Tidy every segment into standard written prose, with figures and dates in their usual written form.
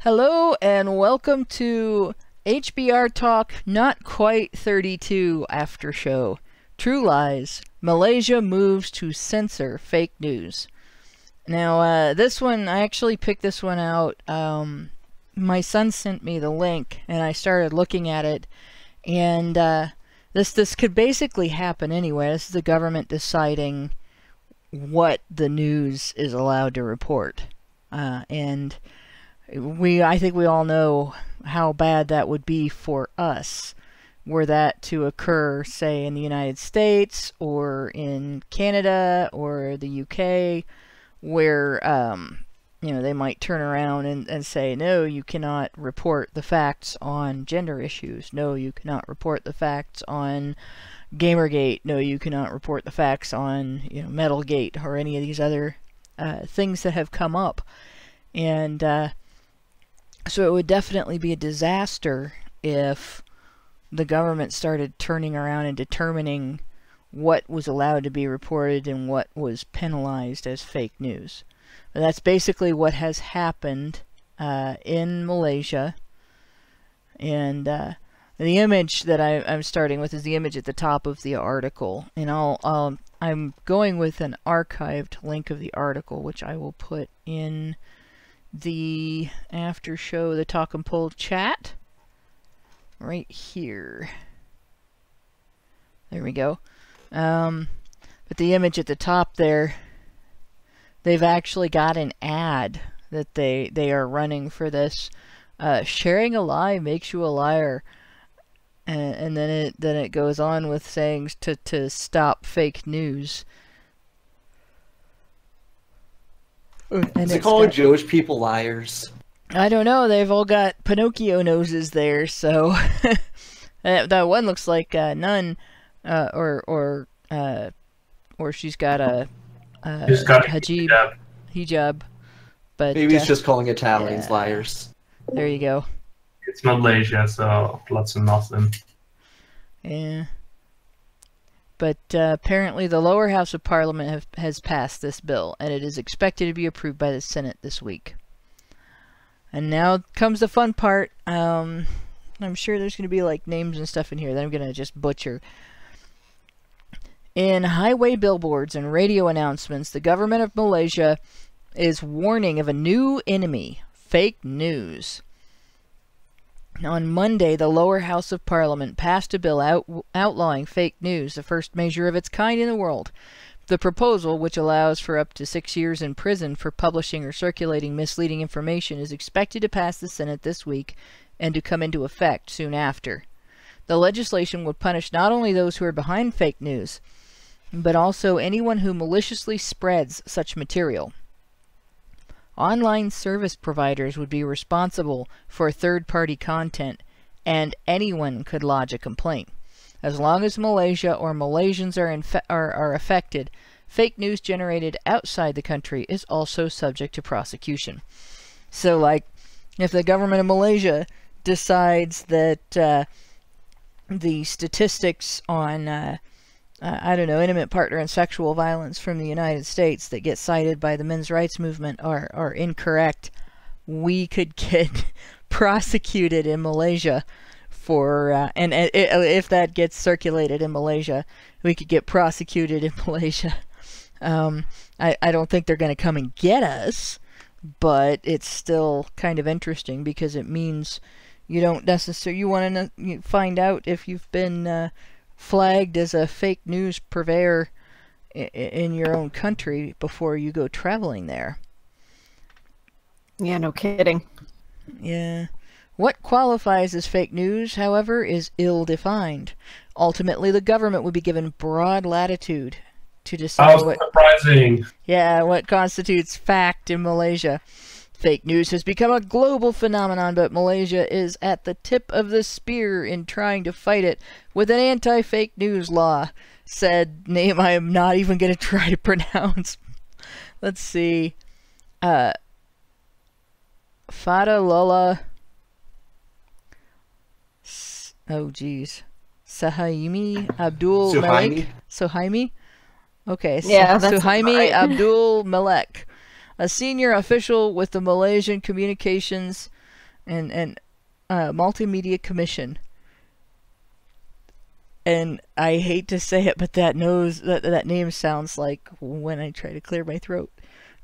Hello and welcome to HBR Talk, not quite 32 after show. True lies. Malaysia moves to censor fake news. Now, this one, I actually picked this one out. My son sent me the link and I started looking at it. And this could basically happen anywhere. This is the government deciding what the news is allowed to report. And I think we all know how bad that would be for us were that to occur, say, in the United States or in Canada or the UK, where they might turn around and say, no, you cannot report the facts on gender issues. No, you cannot report the facts on Gamergate. No, you cannot report the facts on Metalgate or any of these other things that have come up. And so it would definitely be a disaster if the government started turning around and determining what was allowed to be reported and what was penalized as fake news. But that's basically what has happened in Malaysia. And the image that I'm starting with is the image at the top of the article. And I'm going with an archived link of the article, which I will put in the after show, the talk and poll chat right here. There we go. But the image at the top there, they've actually got an ad that they are running for this. Sharing a lie makes you a liar. And then it goes on with saying to stop fake news. Is it calling Jewish people liars? I don't know. They've all got Pinocchio noses there, so that one looks like nun, or she's got a hijab. But maybe he's just calling Italians liars. There you go. It's Malaysia, so lots of Muslim. Yeah. But apparently the lower house of parliament has passed this bill, and it is expected to be approved by the Senate this week. And now comes the fun part. I'm sure there's going to be like names and stuff in here that I'm going to just butcher. In highway billboards and radio announcements, the government of Malaysia is warning of a new enemy, fake news. On Monday, the lower house of parliament passed a bill outlawing fake news, the first measure of its kind in the world. The proposal, which allows for up to 6 years in prison for publishing or circulating misleading information, is expected to pass the Senate this week and to come into effect soon after. The legislation would punish not only those who are behind fake news, but also anyone who maliciously spreads such material. Online service providers would be responsible for third-party content, and anyone could lodge a complaint. As long as Malaysia or Malaysians are affected, fake news generated outside the country is also subject to prosecution. So, like, if the government of Malaysia decides that the statistics on intimate partner and sexual violence from the United States that get cited by the men's rights movement are incorrect, we could get prosecuted in Malaysia for, if that gets circulated in Malaysia, we could get prosecuted in Malaysia. I don't think they're going to come and get us, but it's still kind of interesting because it means you don't necessarily, you want to find out if you've been flagged as a fake news purveyor in your own country before you go traveling there. Yeah, no kidding. Yeah. What qualifies as fake news, however, is ill-defined. Ultimately, the government would be given broad latitude to decide what constitutes fact in Malaysia. Fake news has become a global phenomenon, but Malaysia is at the tip of the spear in trying to fight it with an anti-fake news law, said name I am not even going to try to pronounce. Let's see. Fada Lola. Oh, geez. Suhaimi Abdul Malik. Suhaimi? Okay, yeah, Suhaimi right. Abdul Malek, a senior official with the Malaysian Communications and Multimedia Commission. And I hate to say it, but that name sounds like when I try to clear my throat.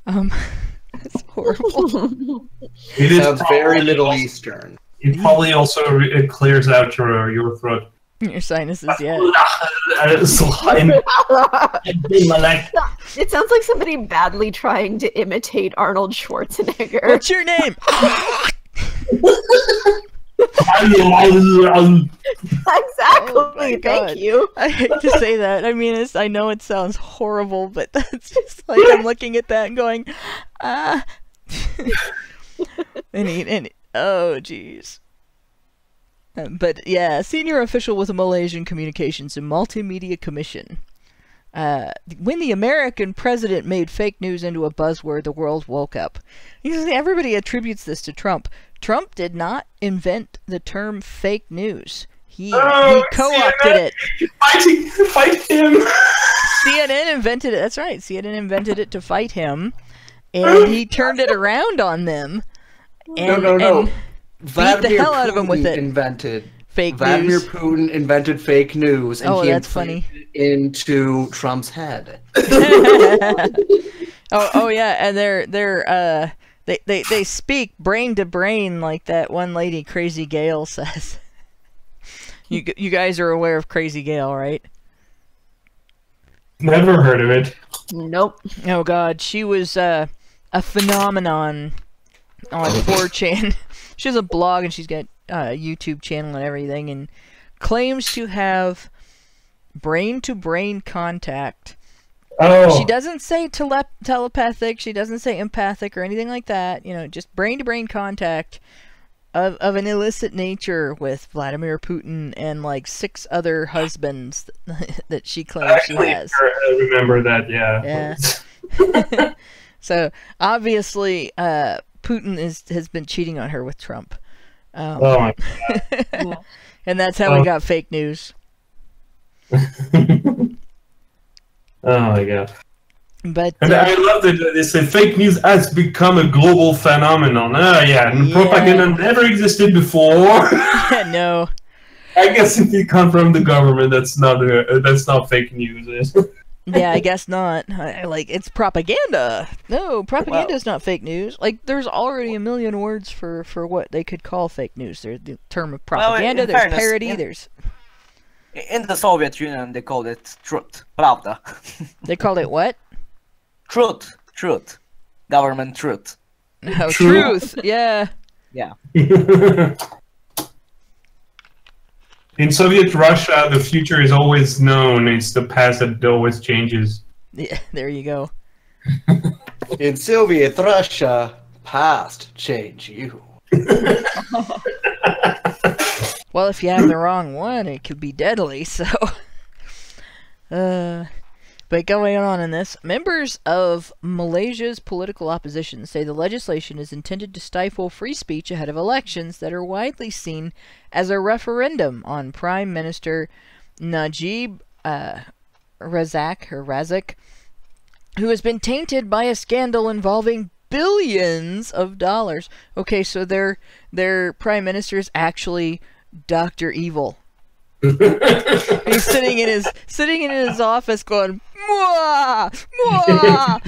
It's horrible. It sounds very Middle Eastern. It probably also it clears out your throat. Your sinuses, yeah. It sounds like somebody badly trying to imitate Arnold Schwarzenegger. What's your name? Exactly. Oh my God. Thank you. I hate to say that. I mean, I know it sounds horrible, but that's just like I'm looking at that and going, ah. and oh, jeez. But yeah, senior official with the Malaysian Communications and Multimedia Commission. When the American president made fake news into a buzzword, the world woke up. Everybody attributes this to Trump. Trump did not invent the term fake news. He co-opted it. Fight him! CNN invented it. That's right. CNN invented it to fight him, and he turned it around on them. And, No. And beat the hell out of him with it. Invented fake Vladimir news. Putin invented fake news, and he that's funny. it into Trump's head. oh yeah, and they speak brain to brain like that one lady, Crazy Gail, says. You guys are aware of Crazy Gail, right? Never heard of it. Nope. Oh God, she was a phenomenon on 4chan. She has a blog and she's got a YouTube channel and everything, and claims to have brain-to-brain contact. Oh. She doesn't say telepathic, she doesn't say empathic or anything like that. You know, just brain-to-brain contact of an illicit nature with Vladimir Putin and like 6 other husbands that she claims she has. I remember that, yeah. Yeah. So obviously, Putin has been cheating on her with Trump. Oh my Yeah. And that's how we got fake news. Oh my God. But And I love that they say fake news has become a global phenomenon. And propaganda never existed before. no. I guess if you come from the government, that's not fake news. Yeah, I guess not. Like, it's propaganda. No, propaganda is not fake news. Like, there's already a million words for what they could call fake news. There's the term of propaganda, there's fairness, parody, there's... In the Soviet Union, they called it truth, pravda. They called it what? Truth. Government truth. Oh, truth, yeah. Yeah. In Soviet Russia, the future is always known. It's the past that always changes. Yeah, there you go. In Soviet Russia, past change you. Well, if you have the wrong one, it could be deadly, so... But going on in this, members of Malaysia's political opposition say the legislation is intended to stifle free speech ahead of elections that are widely seen as a referendum on Prime Minister Najib Razak, who has been tainted by a scandal involving billions of dollars. Okay, so their Prime Minister is actually Dr. Evil. He's sitting in his office going, "Mwah! Mwah!"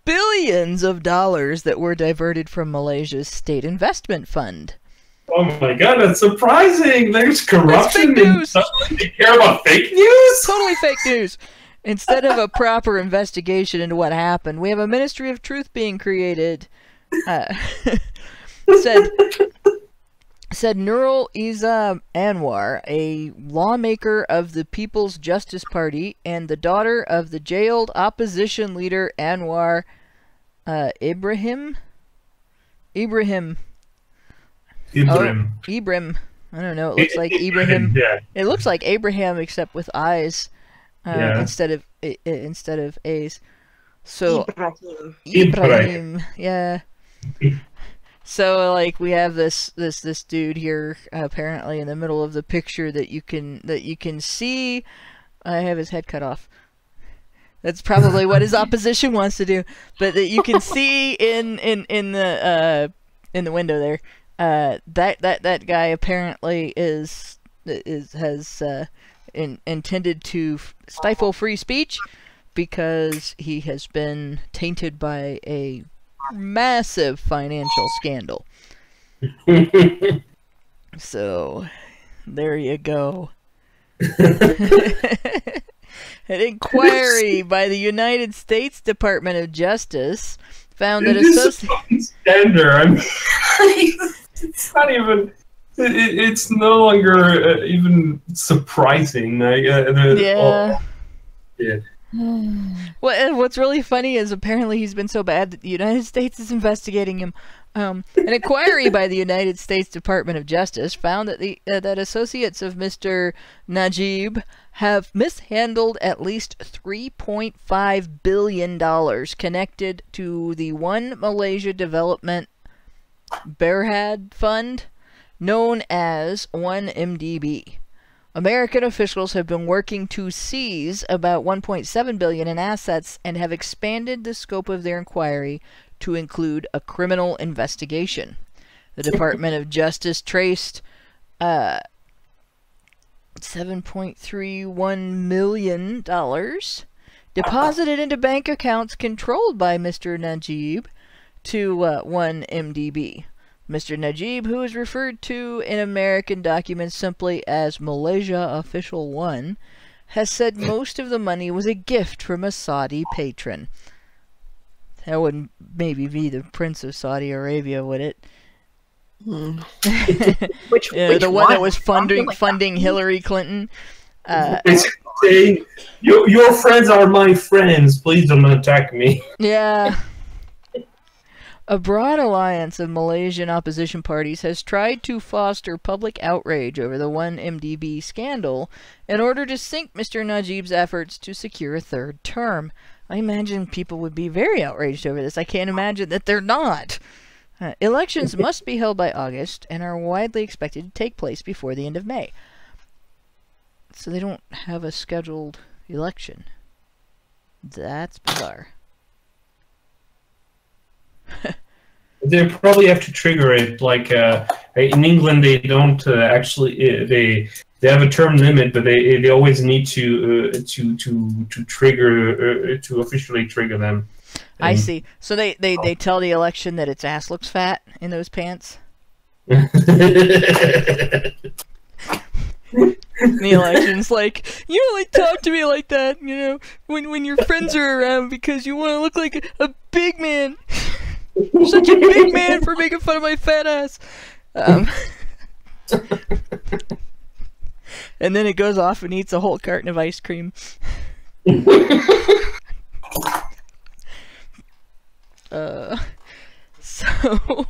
Billions of dollars that were diverted from Malaysia's state investment fund. Oh my God, that's surprising! There's corruption fake news. and suddenly they care about fake news? Totally fake news. Instead of a proper investigation into what happened, we have a Ministry of Truth being created. Said Nurul Iza Anwar, a lawmaker of the People's Justice Party and the daughter of the jailed opposition leader Anwar Ibrahim. Ibrahim. I don't know. It looks like Ibrahim. Yeah. It looks like Abraham except with eyes instead of A's. So Ibrahim. Yeah. So like we have this dude here apparently in the middle of the picture that you can see. I have his head cut off. That's probably what his opposition wants to do. But you can see in the window there, that guy apparently has intended to stifle free speech because he has been tainted by a massive financial scandal. So, there you go. An inquiry by the United States Department of Justice found that standard. I mean, it's not even. It's no longer even surprising. Yeah. Yeah. What's really funny is apparently he's been so bad that the United States is investigating him. An inquiry by the United States Department of Justice found that that associates of Mr. Najib have mishandled at least $3.5 billion connected to the One Malaysia Development Berhad Fund, known as 1MDB. American officials have been working to seize about $1.7 billion in assets and have expanded the scope of their inquiry to include a criminal investigation. The Department of Justice traced $7.31 million deposited into bank accounts controlled by Mr. Najib to 1MDB. Mr. Najib, who is referred to in American documents simply as Malaysia Official 1, has said most of the money was a gift from a Saudi patron. That wouldn't maybe be the Prince of Saudi Arabia, would it? Which the one that was funding Hillary Clinton. Basically saying, your friends are my friends. Please don't attack me. Yeah. A broad alliance of Malaysian opposition parties has tried to foster public outrage over the 1MDB scandal in order to sink Mr. Najib's efforts to secure a third term. I imagine people would be very outraged over this. I can't imagine that they're not. Elections must be held by August and are widely expected to take place before the end of May. So they don't have a scheduled election. That's bizarre. They probably have to trigger it. Like in England, they don't actually. They have a term limit, but they always need to trigger to officially trigger them. I see. So they tell the election that its ass looks fat in those pants. The election's like, you don't like talk to me like that, you know, when your friends are around because you want to look like a big man. You're such a big man for making fun of my fat ass. And then it goes off and eats a whole carton of ice cream. So,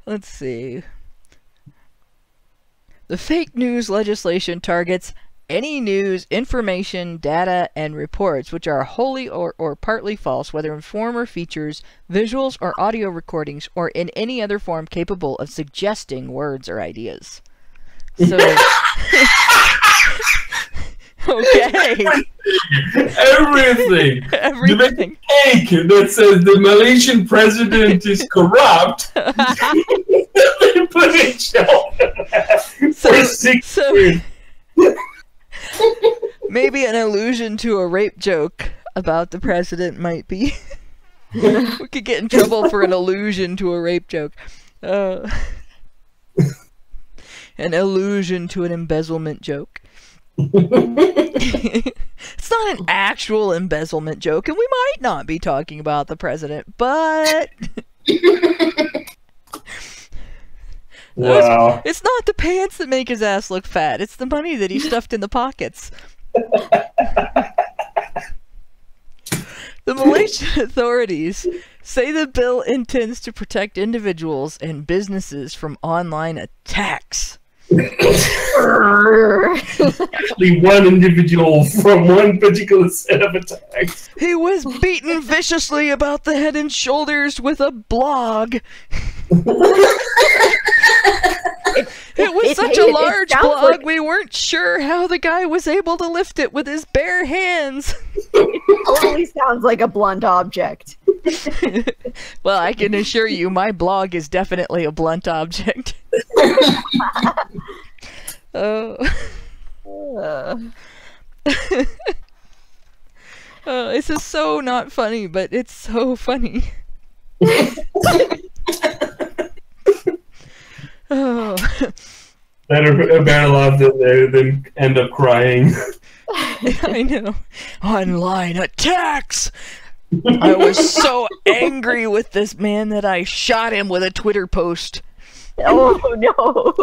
let's see. The fake news legislation targets any news, information, data, and reports which are wholly or partly false, whether in form or features, visuals or audio recordings, or in any other form capable of suggesting words or ideas. So, okay. Everything. The cake that says the Malaysian president is corrupt. They put it for 6 years. Maybe an allusion to a rape joke about the president might be. We could get in trouble for an allusion to a rape joke. An allusion to an embezzlement joke. It's not an actual embezzlement joke, and we might not be talking about the president, but... Wow. It's not the pants that make his ass look fat. It's the money that he stuffed in the pockets. The Malaysian authorities say the bill intends to protect individuals and businesses from online attacks. Actually, one individual from one particular set of attacks. He was beaten viciously about the head and shoulders with a blog. It was such a large blog, we weren't sure how the guy was able to lift it with his bare hands. It totally sounds like a blunt object. Well, I can assure you, my blog is definitely a blunt object. Oh. This is so not funny, but it's so funny. Oh. Better laugh than end up crying. I know. Online attacks! I was so angry with this man that I shot him with a Twitter post. Oh no.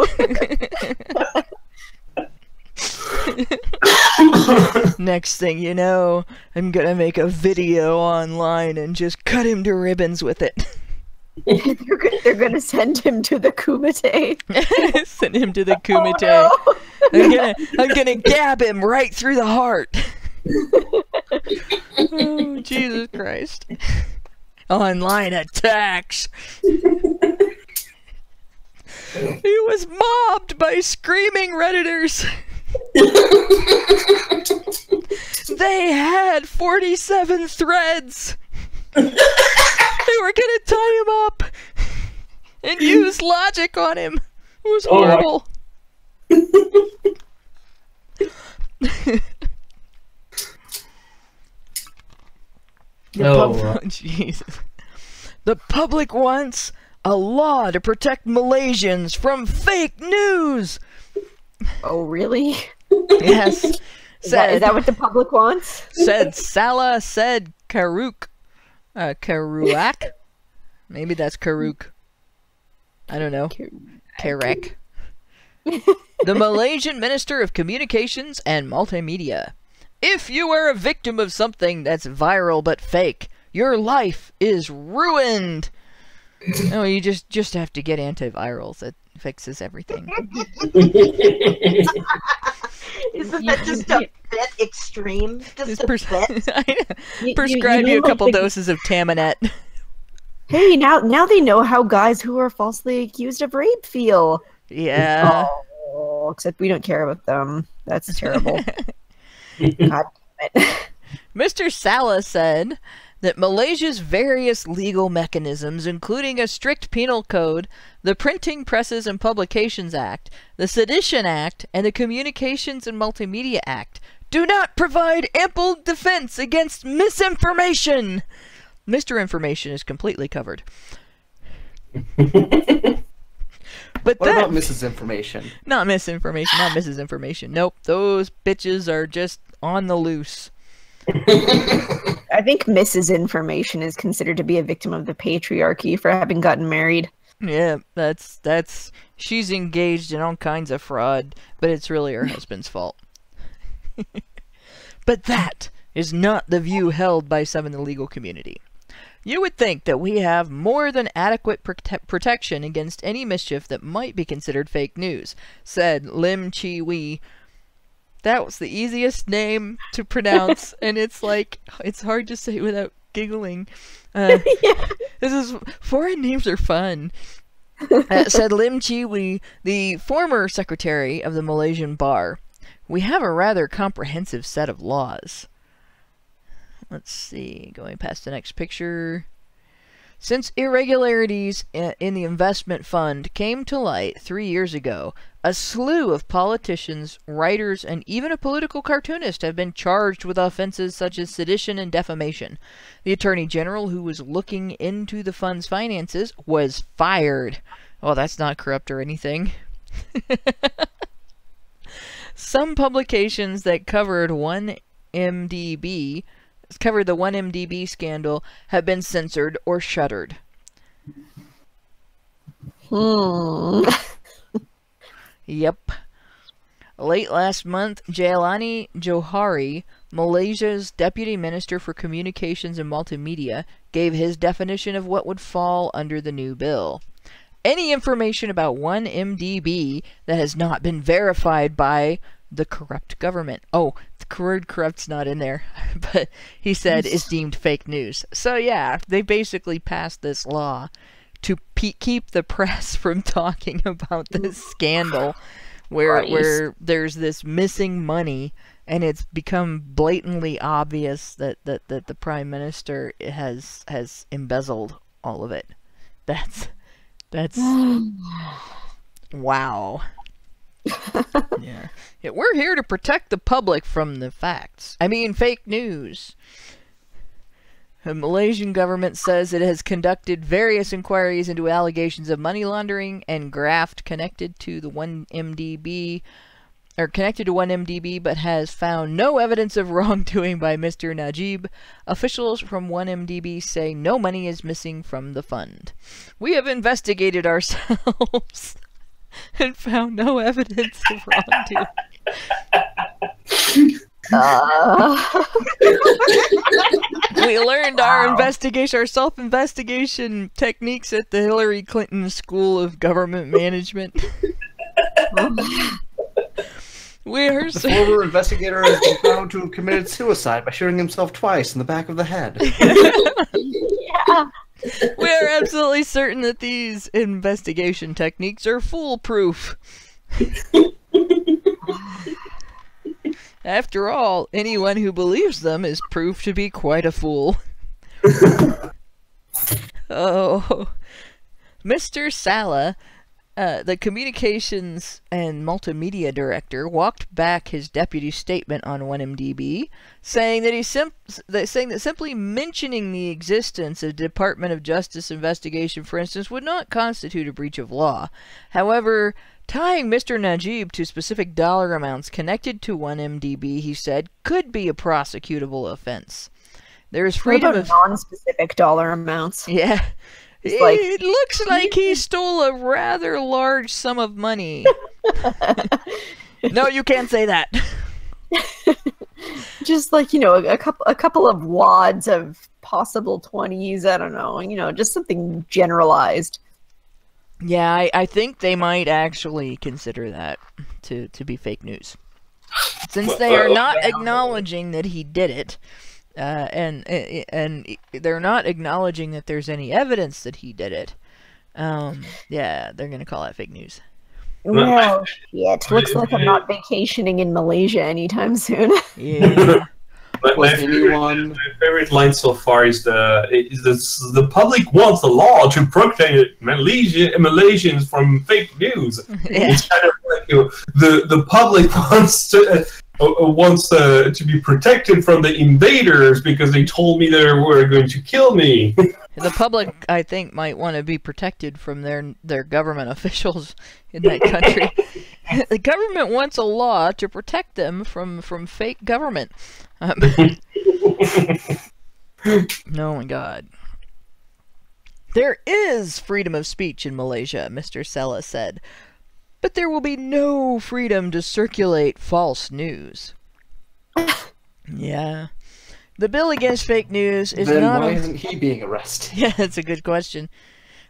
Next thing you know, I'm gonna make a video online and just cut him to ribbons with it. They're gonna send him to the Kumite. Send him to the Kumite. Oh, no. I'm gonna gab him right through the heart. Oh, Jesus Christ. Online attacks. He was mobbed by screaming Redditors. They had 47 threads. They were gonna tie him up and use logic on him. It was horrible. Jesus. The public wants a law to protect Malaysians from fake news. Oh, really? Yes. Is that what the public wants? Said Salah said Karuak. Maybe that's Karuk. I don't know. Karek. The Malaysian Minister of Communications and Multimedia. If you are a victim of something that's viral but fake, your life is ruined. No, you just have to get antivirals. That fixes everything. Isn't that just a bit extreme? Just a bit? Prescribe you a couple doses of Taminet. Hey, now they know how guys who are falsely accused of rape feel. Yeah. Oh, except we don't care about them. That's terrible. God damn it. Mr. Salah said that Malaysia's various legal mechanisms, including a strict penal code, the Printing Presses and Publications Act, the Sedition Act, and the Communications and Multimedia Act, do not provide ample defense against misinformation. Mr. Information is completely covered. But what about Mrs. Information? Not misinformation, not Mrs. Information. Nope, those bitches are just on the loose. I think Mrs. Information is considered to be a victim of the patriarchy for having gotten married. Yeah, that's she's engaged in all kinds of fraud, but it's really her husband's fault. But that is not the view held by some in the legal community. You would think that we have more than adequate protection against any mischief that might be considered fake news, said Lim Chi Wee. That was the easiest name to pronounce, and it's like, it's hard to say without giggling. Foreign names are fun. Said Lim Chi Wee, the former secretary of the Malaysian Bar. We have a rather comprehensive set of laws. Let's see, going past the next picture. Since irregularities in the investment fund came to light 3 years ago, a slew of politicians, writers, and even a political cartoonist have been charged with offenses such as sedition and defamation. The Attorney General, who was looking into the fund's finances, was fired. Well, that's not corrupt or anything. Some publications that covered the 1MDB scandal have been censored or shuttered. Yep. Late last month, Jailani Johari, Malaysia's Deputy Minister for Communications and Multimedia, gave his definition of what would fall under the new bill. Any information about 1MDB that has not been verified by the corrupt government. Oh, the word corrupt's not in there, but he said is deemed fake news. So yeah, they basically passed this law to keep the press from talking about this scandal where there's this missing money, and it's become blatantly obvious that the Prime Minister has embezzled all of it. That's wow. Yeah. We're here to protect the public from the facts. I mean, fake news. The Malaysian government says it has conducted various inquiries into allegations of money laundering and graft connected to 1MDB, but has found no evidence of wrongdoing by Mr. Najib. Officials from 1MDB say no money is missing from the fund. We have investigated ourselves and found no evidence of wrongdoing. We learned our self-investigation techniques at the Hillary Clinton School of Government Management. The former investigator has been found to have committed suicide by shooting himself twice in the back of the head. Yeah. We are absolutely certain that these investigation techniques are foolproof. After all, anyone who believes them is proved to be quite a fool. Oh, Mr. Sala, the communications and multimedia director, walked back his deputy statement on 1MDB, saying that simply mentioning the existence of Department of Justice investigation, for instance, would not constitute a breach of law. However, tying Mr. Najib to specific dollar amounts connected to 1MDB, he said, could be a prosecutable offense. There is freedom of non-specific dollar amounts. Yeah. It looks like he stole a rather large sum of money. No, you can't say that. Just like, a couple of wads of possible 20s, I don't know, just something generalized. Yeah, I think they might actually consider that to be fake news. Since they are not acknowledging that he did it, and they're not acknowledging that there's any evidence that he did it, yeah, they're going to call that fake news. Well, yeah, it looks like I'm not vacationing in Malaysia anytime soon. Yeah. My favorite line so far is the public wants the law to protect Malaysians from fake news. Yeah. It's kind of like the public wants to be protected from the invaders because they told me they were going to kill me. The public, I think, might want to be protected from their government officials in that country. The government wants a law to protect them from fake government. Oh my God. There is freedom of speech in Malaysia, Mr. Sella said, but there will be no freedom to circulate false news. Yeah. The bill against fake news is then not... why isn't he being arrested? Yeah, that's a good question.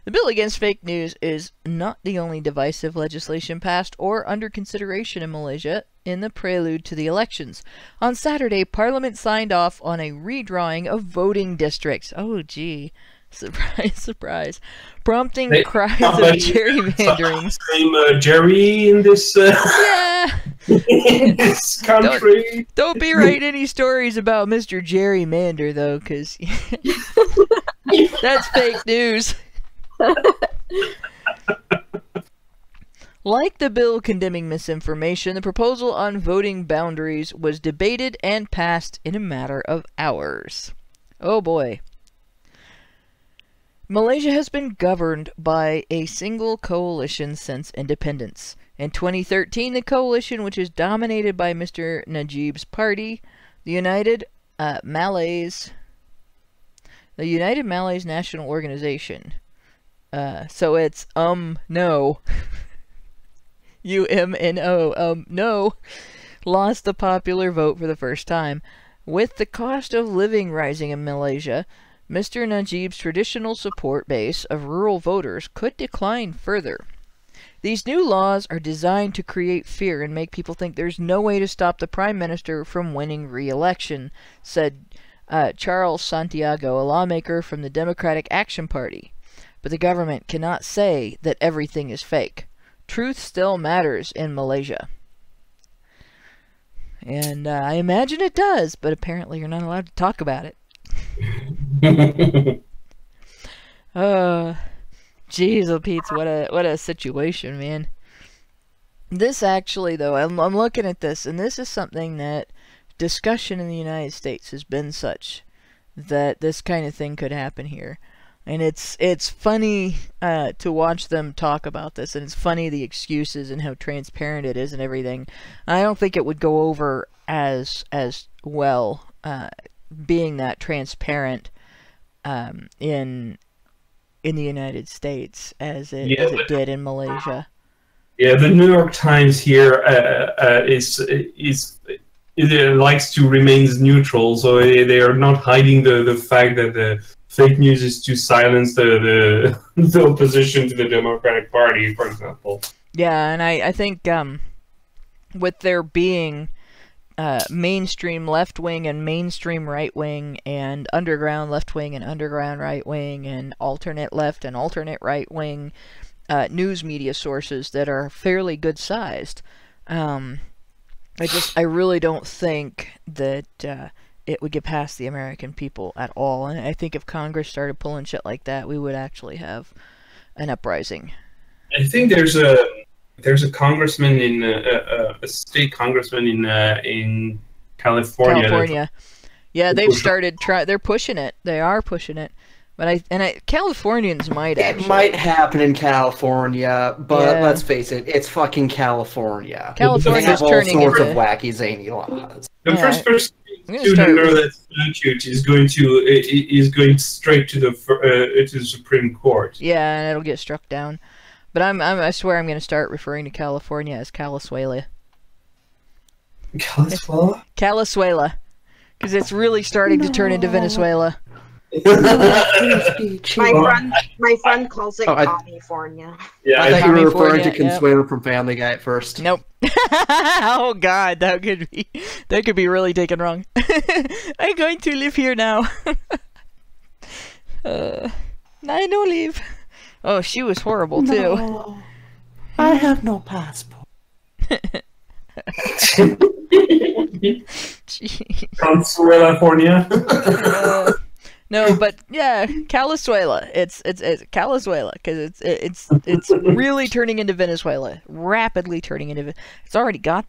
The bill against fake news is not the only divisive legislation passed or under consideration in Malaysia in the prelude to the elections. On Saturday, Parliament signed off on a redrawing of voting districts. Oh, gee. Surprise, surprise. Prompting cries of gerrymandering. Same Jerry in this, Yeah. in this country. Don't be writing any stories about Mr. Gerrymander, though, because that's fake news. Like the bill condemning misinformation, the proposal on voting boundaries was debated and passed in a matter of hours. Oh boy. Malaysia has been governed by a single coalition since independence. In 2013, the coalition, which is dominated by Mr. Najib's party, the United Malays National Organization. So it's no. UMNO, no, lost the popular vote for the first time. With the cost of living rising in Malaysia, Mr. Najib's traditional support base of rural voters could decline further. These new laws are designed to create fear and make people think there's no way to stop the Prime Minister from winning re-election, said Charles Santiago, a lawmaker from the Democratic Action Party. but the government cannot say that everything is fake. Truth still matters in Malaysia. And I imagine it does, but apparently you're not allowed to talk about it. Jeez, oh Pete, what a situation, man. This actually, though, I'm looking at this, and this is something that discussion in the United States has been such that this kind of thing could happen here. And it's funny to watch them talk about this, and it's funny the excuses and how transparent it is and everything. I don't think it would go over as well being that transparent in the United States as it did in Malaysia. Yeah, the New York Times here likes to remain neutral, so they are not hiding the fact that the fake news is to silence the opposition to the Democratic Party, for example. Yeah, and I think with there being mainstream left-wing and mainstream right-wing and underground left-wing and underground right-wing and alternate left and alternate right-wing news media sources that are fairly good-sized, I really don't think that it would get past the American people at all. And I think if Congress started pulling shit like that, we would actually have an uprising. I think there's a congressman in a state congressman in California. California, yeah, they've started they're pushing it. They are pushing it. But Californians might actually. It might happen in California, but let's face it, it's fucking California. California's turning all sorts into of wacky, zany laws. The first person to know that statute is going straight to the Supreme Court. Yeah, and it'll get struck down. But I swear I'm going to start referring to California as Calisuela. Calisuela? Calisuela, because it's really starting to turn into Venezuela. My friend calls it California. Yeah, I thought you were referring to Consuelo from Family Guy at first. Nope. Oh God, that could be really taken wrong. I'm going to live here now. I don't live. Oh, she was horrible too. No, I have no passport. California. No, but yeah, Calisuela. It's Calisuela because it's really turning into Venezuela, rapidly turning into. It's already got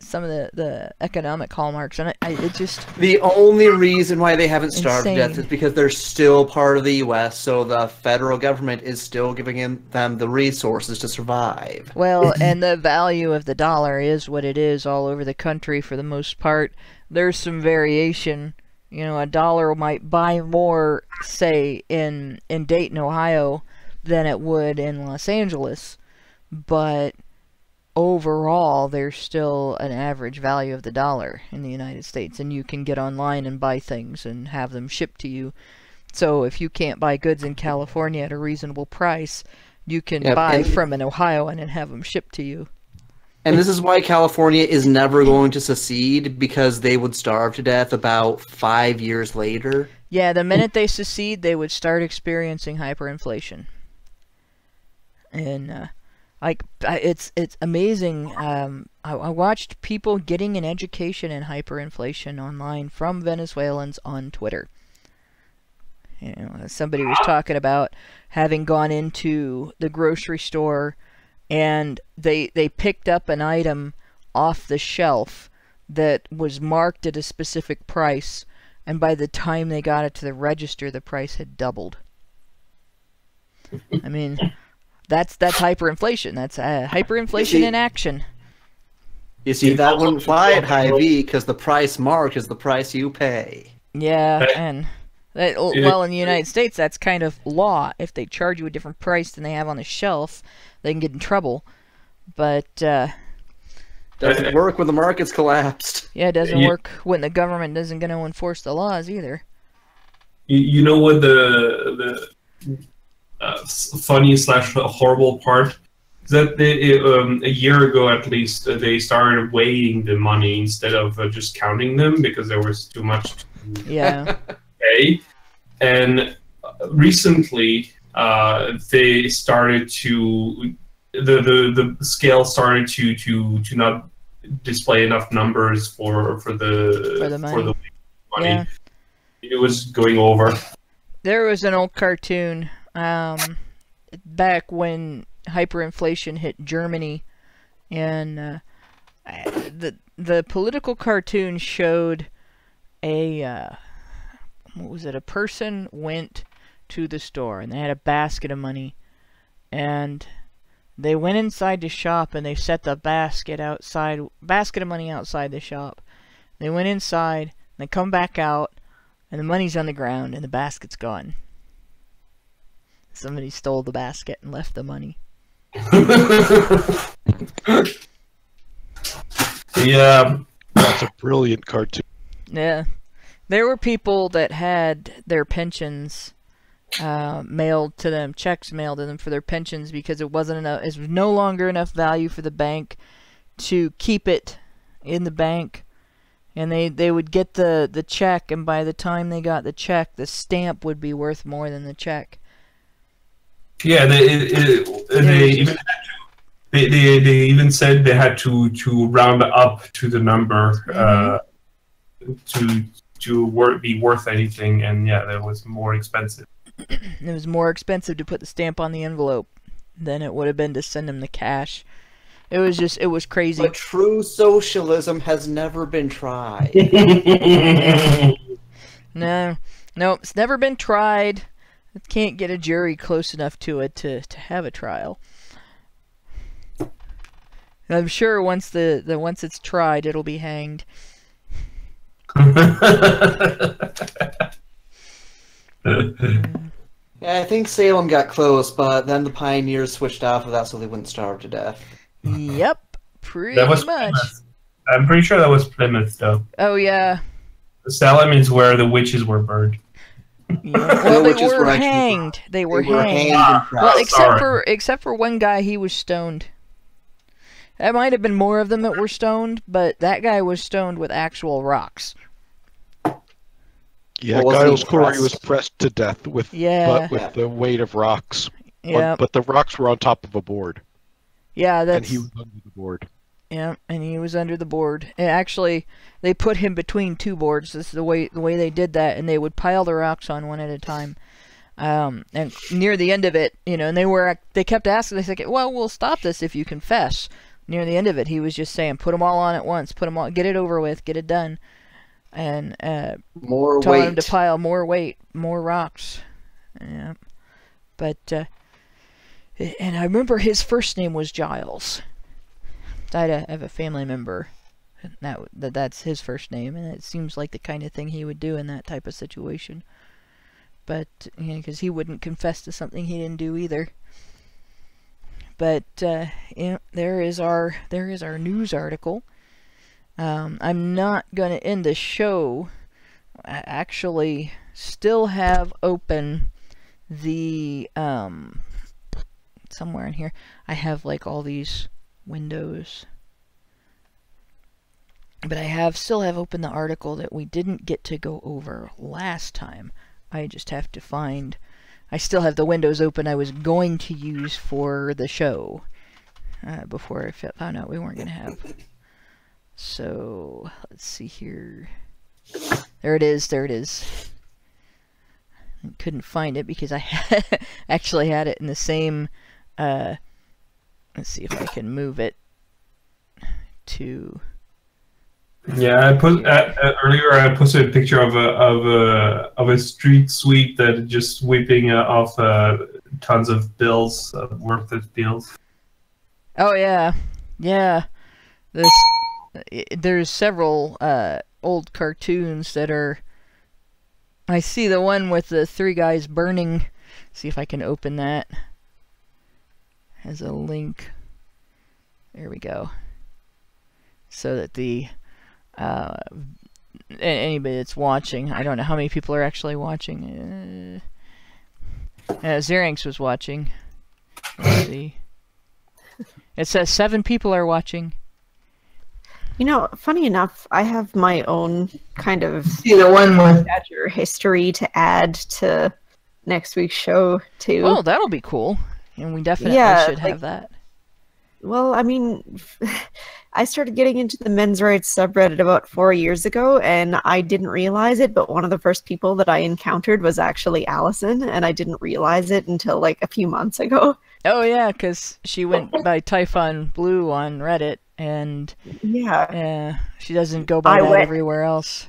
some of the economic hallmarks, and it just. The only reason why they haven't starved to death insane. is because they're still part of the U.S., so the federal government is still giving them the resources to survive. Well, and the value of the dollar is what it is all over the country for the most part. There's some variation. You know, a dollar might buy more, say, in Dayton, Ohio, than it would in Los Angeles. But overall, there's still an average value of the dollar in the United States. And you can get online and buy things and have them shipped to you. So if you can't buy goods in California at a reasonable price, you can buy from an Ohioan and have them shipped to you. And this is why California is never going to secede, because they would starve to death about 5 years later. Yeah, the minute they secede, they would start experiencing hyperinflation. And it's amazing. I watched people getting an education in hyperinflation online from Venezuelans on Twitter. You know, somebody was talking about having gone into the grocery store and they picked up an item off the shelf that was marked at a specific price, and by the time they got it to the register, the price had doubled. I mean, that's hyperinflation. That's hyperinflation in action. You see, that wouldn't fly at Hy-Vee because the price marked is the price you pay. Yeah, and well, in the United States, that's kind of law. If they charge you a different price than they have on the shelf, they can get in trouble. But doesn't work when the market's collapsed. Yeah, it doesn't work when the government isn't going to enforce the laws either. You know what the funny / horrible part is that a year ago at least they started weighing the money instead of just counting them because there was too much to Yeah. pay. And recently they started to the scale started to not display enough numbers for the money. Yeah. It was going over. There was an old cartoon back when hyperinflation hit Germany, and the political cartoon showed a what was it? A person went to the store and they had a basket of money, and they went inside the shop and they set the basket of money outside the shop. They went inside and they come back out and the money's on the ground and the basket's gone. Somebody stole the basket and left the money. Yeah, that's a brilliant cartoon. Yeah, there were people that had their pensions mailed to them, checks mailed to them for their pensions because it wasn't enough. It was no longer enough value for the bank to keep it in the bank, and they would get the check, and by the time they got the check, the stamp would be worth more than the check. Yeah, they even said they had to round up to the number to be worth anything, and yeah, that was more expensive. It was more expensive to put the stamp on the envelope than it would have been to send them the cash. It was crazy. But true socialism has never been tried. No, it's never been tried. It can't get a jury close enough to it to have a trial. I'm sure once once it's tried, it'll be hanged. Yeah, I think Salem got close, but then the pioneers switched off of that so they wouldn't starve to death. Yep, pretty that was much. Plymouth. I'm pretty sure that was Plymouth, though. Oh, yeah. Salem is where the witches were burned. Yeah. Well, they were hanged. They were hanged. Well, except for one guy, he was stoned. There might have been more of them that were stoned, but that guy was stoned with actual rocks. Yeah, Giles Corey was pressed to death with the weight of rocks. Yeah. But the rocks were on top of a board. Yeah, and he was under the board. Yeah, and he was under the board. And actually, they put him between two boards. This is the way they did that, and they would pile the rocks on one at a time. And near the end of it, and they kept asking. They said, "Well, we'll stop this if you confess." Near the end of it, he was just saying, "Put them all on at once. Put them all. Get it over with. Get it done." And more telling weight. him to pile more weight, more rocks. Yeah, but and I remember his first name was Giles. I have a family member that's his first name, and it seems like the kind of thing he would do in that type of situation. But because he wouldn't confess to something he didn't do either. But there is our news article. I'm not going to end the show. I actually still have open the somewhere in here. I have like all these windows, but I still have open the article that we didn't get to go over last time. I just have to find. I still have the windows open I was going to use for the show before I found out we weren't going to have. So, let's see here. There it is. I couldn't find it because I actually had it in the same... let's see if I can move it to... Yeah, I put earlier. I posted a picture of a street sweep that just sweeping off tons of bills, worthless bills. Oh yeah. There's several old cartoons that are. I see the one with the three guys burning. See if I can open that. Has a link. There we go. So that the anybody that's watching, I don't know how many people are actually watching. Xeranx was watching. Let's see. It says 7 people are watching. Funny enough, I have my own kind of see the one with history to add to next week's show too. Oh, that'll be cool. And we definitely should have that. Well, I mean, I started getting into the men's rights subreddit about 4 years ago, and I didn't realize it, but one of the first people that I encountered was actually Allison, and I didn't realize it until like a few months ago. Oh yeah, because she went by Typhon Blue on Reddit, and yeah, she doesn't go by that everywhere else.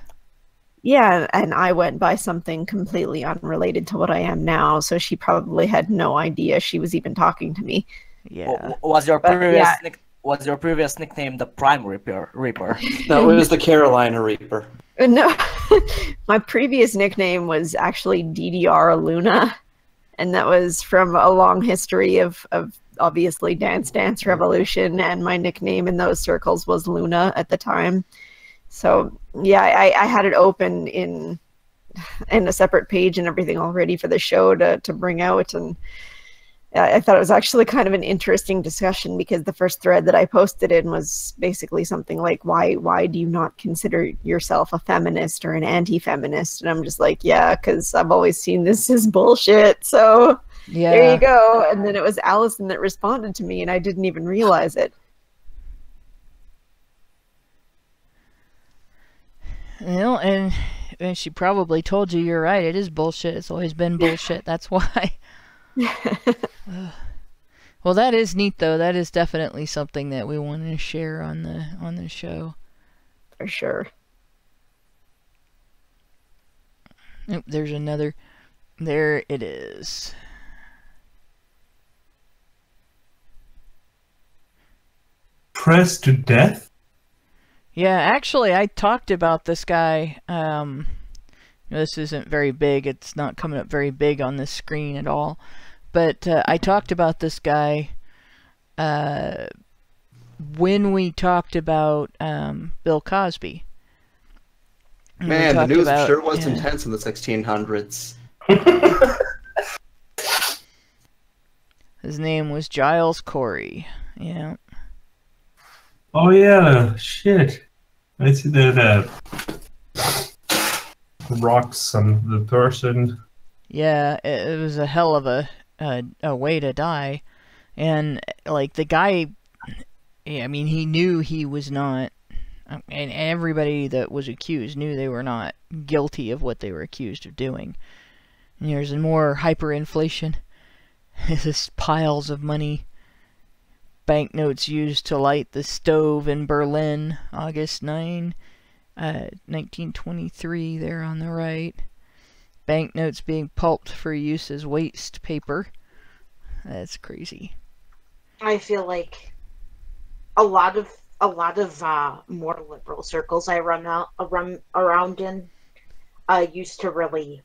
Yeah, and I went by something completely unrelated to what I am now, so she probably had no idea she was even talking to me. Yeah. Was your previous nickname the Prime Reaper? No, it was the Carolina Reaper. No, my previous nickname was actually DDR Luna, and that was from a long history of obviously Dance Revolution, and my nickname in those circles was Luna at the time. So yeah, I had it open in a separate page and everything all ready for the show to bring out, and I thought it was actually kind of an interesting discussion, because the first thread that I posted in was basically something like, why do you not consider yourself a feminist or an anti-feminist? And I'm just like, yeah, because I've always seen this as bullshit, so yeah. There you go. And then it was Allison that responded to me, and I didn't even realize it. You know, and she probably told you you're right. It is bullshit. It's always been bullshit. That's why. Well, that is neat, though. That is definitely something that we want to share on the show. For sure. Oh, there's another. There it is. Pressed to death? Yeah, actually, I talked about this guy. This isn't very big. It's not coming up very big on this screen at all. But I talked about this guy when we talked about Bill Cosby. Man, the news sure was intense in the 1600s. His name was Giles Corey. Yeah. Oh yeah, shit. I see that rocks on the person. Yeah, it was a hell of a way to die. And like the guy, I mean, he knew he was not, and everybody that was accused knew they were not guilty of what they were accused of doing. And there's more hyperinflation. There's piles of money. Banknotes used to light the stove in Berlin, August 9, 1923, there on the right. Banknotes being pulped for use as waste paper. That's crazy. I feel like a lot of more liberal circles I run around in used to really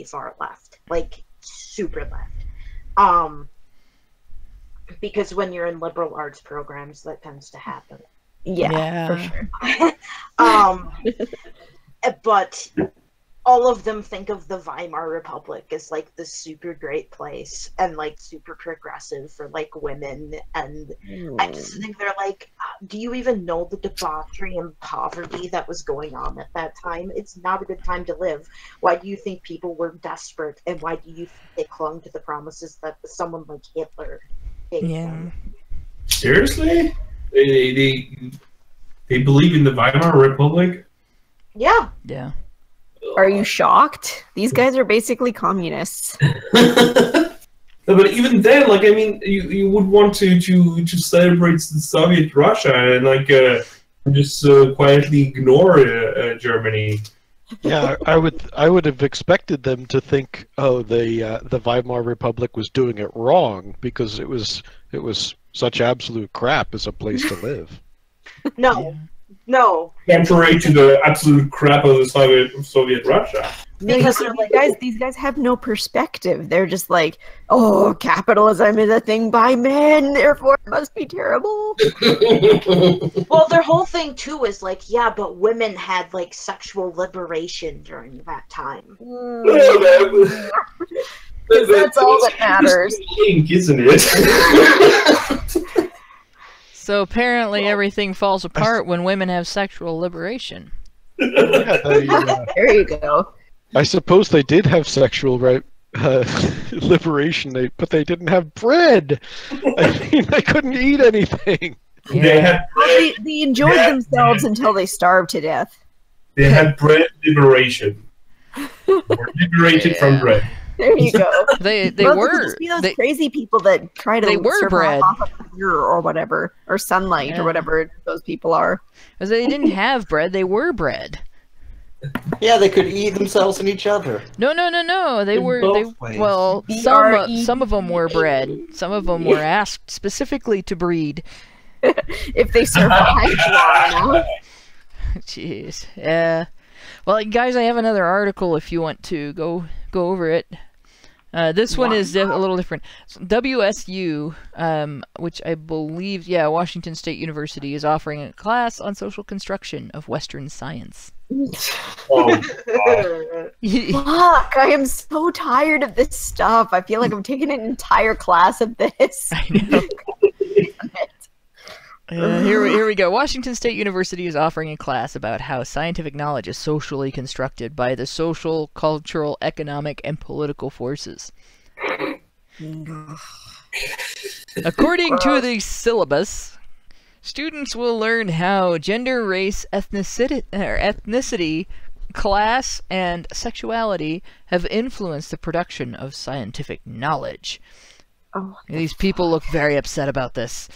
far left, like super left. Because when you're in liberal arts programs, that tends to happen. Yeah. For sure. But all of them think of the Weimar Republic as like the super great place and like super progressive for like women, and I just think they're like, do you even know the debauchery and poverty that was going on at that time? It's not a good time to live. Why do you think people were desperate, and why do you think they clung to the promises that someone like Hitler gave them? Seriously? They believe in the Weimar Republic? Yeah. Yeah. Are you shocked? These guys are basically communists. No, but even then, like, I mean, you would want to celebrate the Soviet Russia and like just quietly ignore Germany. Yeah, I would have expected them to think, oh, the Weimar Republic was doing it wrong because it was such absolute crap as a place to live. No. No. Contrary to the absolute crap of the Soviet Russia. Because they're like, these guys have no perspective. They're just like, oh, capitalism is a thing by men, therefore it must be terrible. Well, their whole thing too is like, yeah, but women had like sexual liberation during that time. That's all that matters. Isn't it? So apparently everything falls apart when women have sexual liberation. Yeah, there you go. I suppose they did have sexual liberation, but they didn't have bread. I mean, they couldn't eat anything. They had Well, they enjoyed themselves until they starved to death. They had bread liberation. Were liberated from bread. There you go. They Well, were. just be those They, crazy people that try to they were survive bred. off of fear or whatever, or sunlight Yeah. or whatever those people are. because they didn't have bread, they were bred. Yeah, they could eat themselves and each other. No. They In were. both ways. Well, B-R-E-D. some of them were bred. Some of them were asked specifically to breed. If they survive long enough. Jeez. Yeah. Well, guys, I have another article if you want to go over it. This one is a little different. WSU, which I believe, Washington State University, is offering a class on social construction of Western science. Oh, Fuck, I am so tired of this stuff. I feel like I'm taking an entire class of this. I know. Here we go. Washington State University is offering a class about how scientific knowledge is socially constructed by the social, cultural, economic, and political forces. According to the syllabus, students will learn how gender, race, ethnicity, class, and sexuality have influenced the production of scientific knowledge. Oh, These people look very upset about this.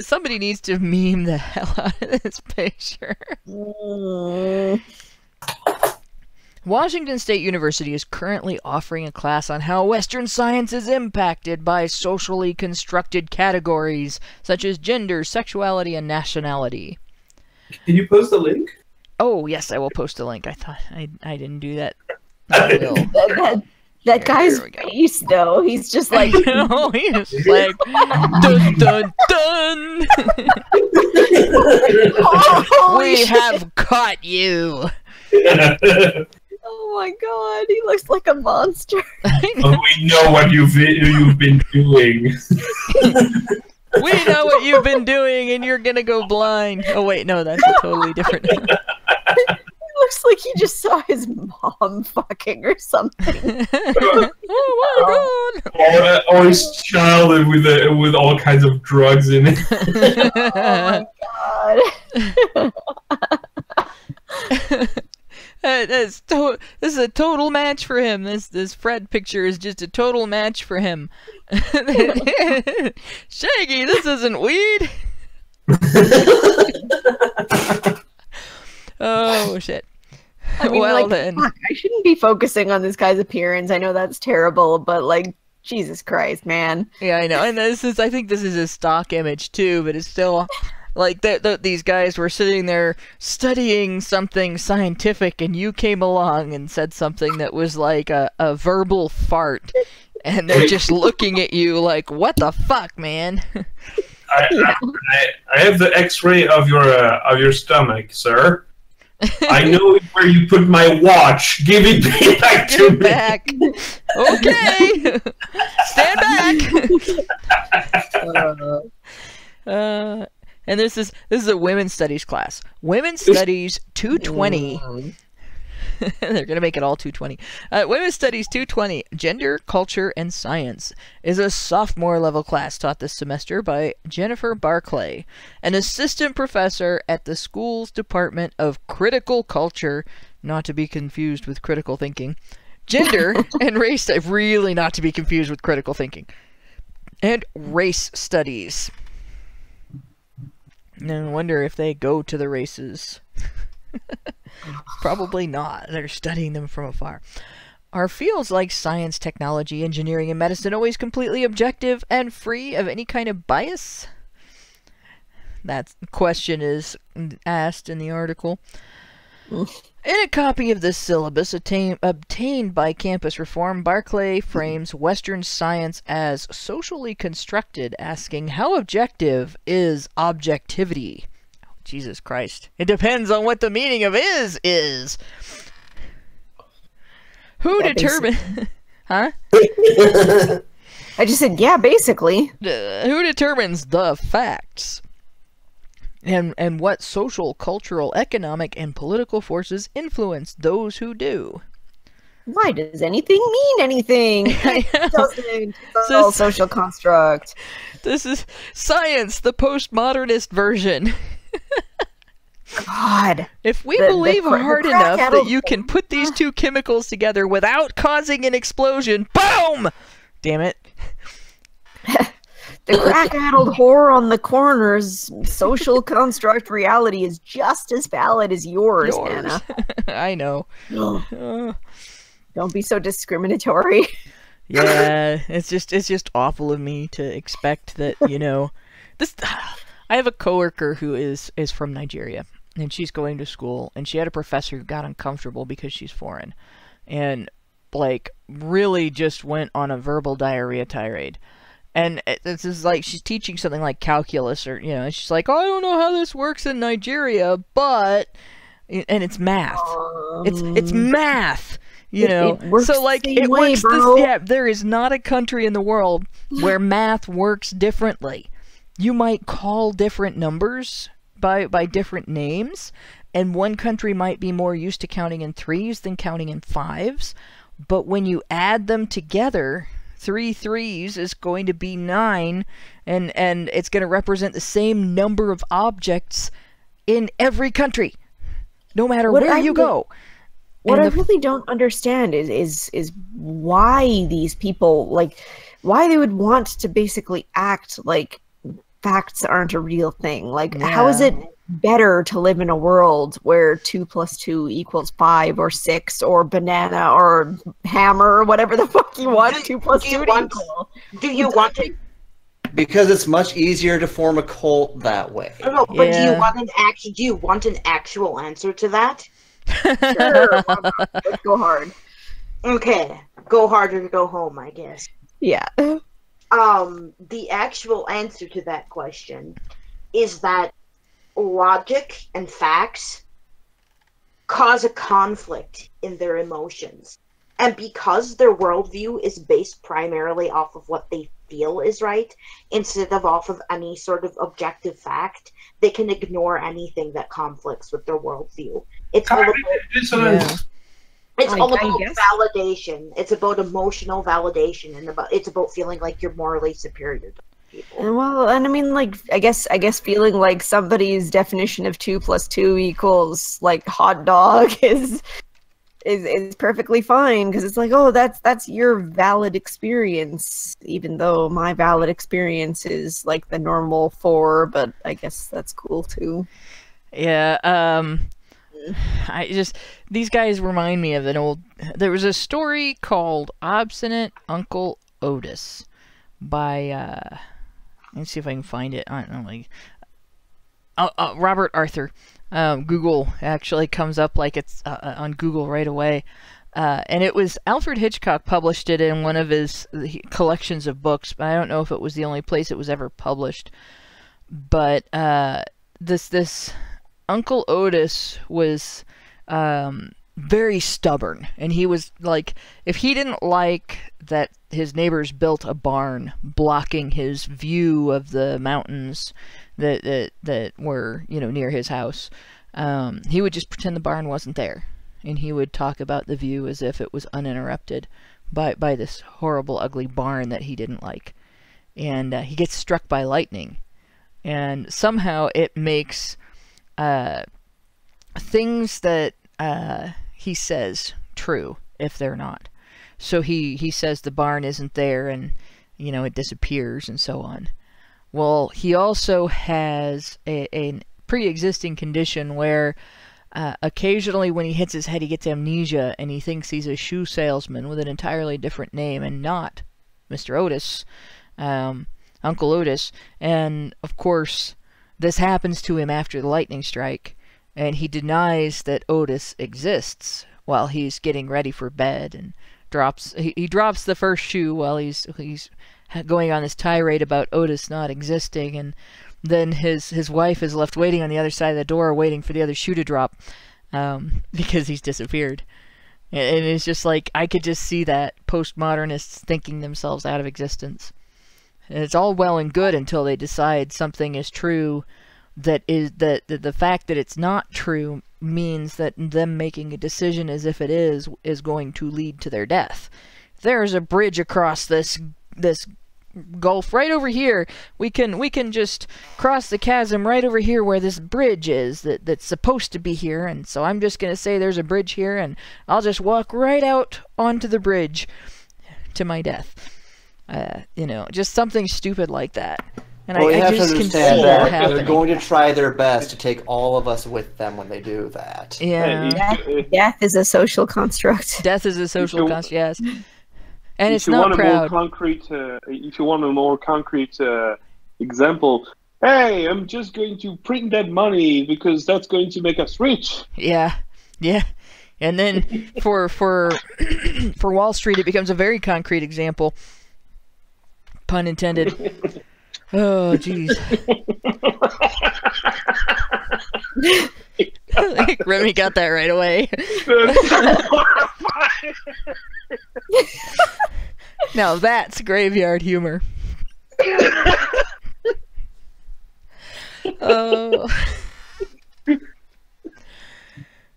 Somebody needs to meme the hell out of this picture. Washington State University is currently offering a class on how Western science is impacted by socially constructed categories such as gender, sexuality, and nationality. can you post the link? Oh, yes, I will post a link. I thought I didn't do that. I will. that guy's Here we go. face, though, he's just like, Oh, he's like, dun dun dun! holy We shit. have caught you! Oh my god, he looks like a monster. Oh, we know what you've been doing. We know what you've been doing, and you're gonna go blind. Oh wait, no, that's a totally different. He looks like he just saw his mom fucking or something. Oh my Or his child with all kinds of drugs in it. god! God. This is a total match for him. This Fred picture is just a total match for him. Shaggy, this isn't weed. Oh shit. I mean, Well like, then. fuck, I shouldn't be focusing on this guy's appearance. I know that's terrible, but like, Jesus Christ, man. Yeah, I know. And I think this is a stock image too, but it's still like these guys were sitting there studying something scientific, and you came along and said something that was like a verbal fart, and they're just looking at you like, "What the fuck, man?" I have the X-ray of your stomach, sir. I know where you put my watch. Give it back Give to it me. back. Okay. Stand back. And this is a women's studies class. Women's studies 220. They're gonna make it all 220. Women's Studies 220, Gender, Culture, and Science is a sophomore level class taught this semester by Jennifer Barclay, an assistant professor at the school's Department of Critical Culture, not to be confused with critical thinking, gender and race, really not to be confused with critical thinking, and race studies. No wonder if they go to the races. Probably not. They're studying them from afar. Are fields like science, technology, engineering, and medicine always completely objective and free of any kind of bias? That question is asked in the article. In a copy of this syllabus obtained by Campus Reform, Barclay frames Western science as socially constructed, asking how objective is objectivity? Jesus Christ. It depends on what the meaning of is. Who Yeah, determines... Huh? I just said, yeah, basically. Who determines the facts? and what social, cultural, economic, and political forces influence those who do. Why does anything mean anything? It doesn't. It's all social construct. This is science, the postmodernist version. God. If we believe hard enough that you can put these two chemicals together without causing an explosion, boom! Damn it. The crack-addled whore on the corner's social construct reality is just as valid as yours, Hannah. I know. Don't be so discriminatory. Yeah, it's just awful of me to expect that, you know, this. I have a coworker who is from Nigeria, and she's going to school, and she had a professor who got uncomfortable because she's foreign, and like really just went on a verbal diarrhea tirade. And this is like she's teaching something like calculus, or, you know, she's like, oh, I don't know how this works in Nigeria, but, and it's math. It's math. You know, so like it works. There is not a country in the world where math works differently. You might call different numbers by different names, and one country might be more used to counting in 3s than counting in 5s. But when you add them together, 3 3s is going to be 9, and it's going to represent the same number of objects in every country, no matter where you go. What I really don't understand is why these people, like, why they would want to basically act like facts aren't a real thing. Like, how is it better to live in a world where 2 + 2 = 5 or 6 or banana or hammer or whatever the fuck you want 2 + 2 to equal? Do you want it? Because it's much easier to form a cult that way. No, but do you want an actual answer to that? Sure, let's go hard. Okay, go hard or go home, I guess. Yeah. The actual answer to that question is that logic and facts cause a conflict in their emotions. And because their worldview is based primarily off of what they feel is right, instead of off of any sort of objective fact, they can ignore anything that conflicts with their worldview. It's all about validation. It's about emotional validation, and it's about feeling like you're morally superior to people. Well, and I mean, like, I guess feeling like somebody's definition of 2 + 2 = like hot dog is perfectly fine, because it's like, oh, that's your valid experience, even though my valid experience is like the normal 4, but I guess that's cool too. Yeah, these guys remind me of there was a story called Obstinate Uncle Otis by, let's see if I can find it. I don't know, like, Robert Arthur. Google actually comes up like it's on Google right away. And it was Alfred Hitchcock published it in one of his collections of books, but I don't know if it was the only place it was ever published. But this Uncle Otis was very stubborn, and he was like, if he didn't like that his neighbors built a barn blocking his view of the mountains that were, you know, near his house, he would just pretend the barn wasn't there, and he would talk about the view as if it was uninterrupted by this horrible, ugly barn that he didn't like. And he gets struck by lightning, and somehow it makes things that he says true if they're not. So he says the barn isn't there, and, you know, it disappears and so on. Well, he also has a pre-existing condition where occasionally when he hits his head he gets amnesia, and he thinks he's a shoe salesman with an entirely different name and not Mr. Otis, Uncle Otis. And of course this happens to him after the lightning strike, and he denies that Otis exists while he's getting ready for bed, and he drops the first shoe while he's going on this tirade about Otis not existing, and then his wife is left waiting on the other side of the door, waiting for the other shoe to drop, because he's disappeared. And it's just like, I could just see that postmodernists thinking themselves out of existence. And it's all well and good until they decide something is true that the fact that it's not true means that them making a decision as if it is going to lead to their death. There's a bridge across this gulf right over here. We can just cross the chasm right over here where this bridge is that's supposed to be here, and so I'm just gonna say there's a bridge here, and I'll just walk right out onto the bridge to my death. You know, just something stupid like that. And Well, you I have to just can see understand that that happening. they're going to try their best to take all of us with them when they do that. Yeah. Death is a social construct. Death is a social you- construct, yes. And if it's you not want proud. a more concrete, if you want a more concrete example, hey, I'm just going to print that money because that's going to make us rich. Yeah. Yeah. And then for for Wall Street it becomes a very concrete example. Pun intended. Oh, jeez. Remy got that right away. Now that's graveyard humor. Oh.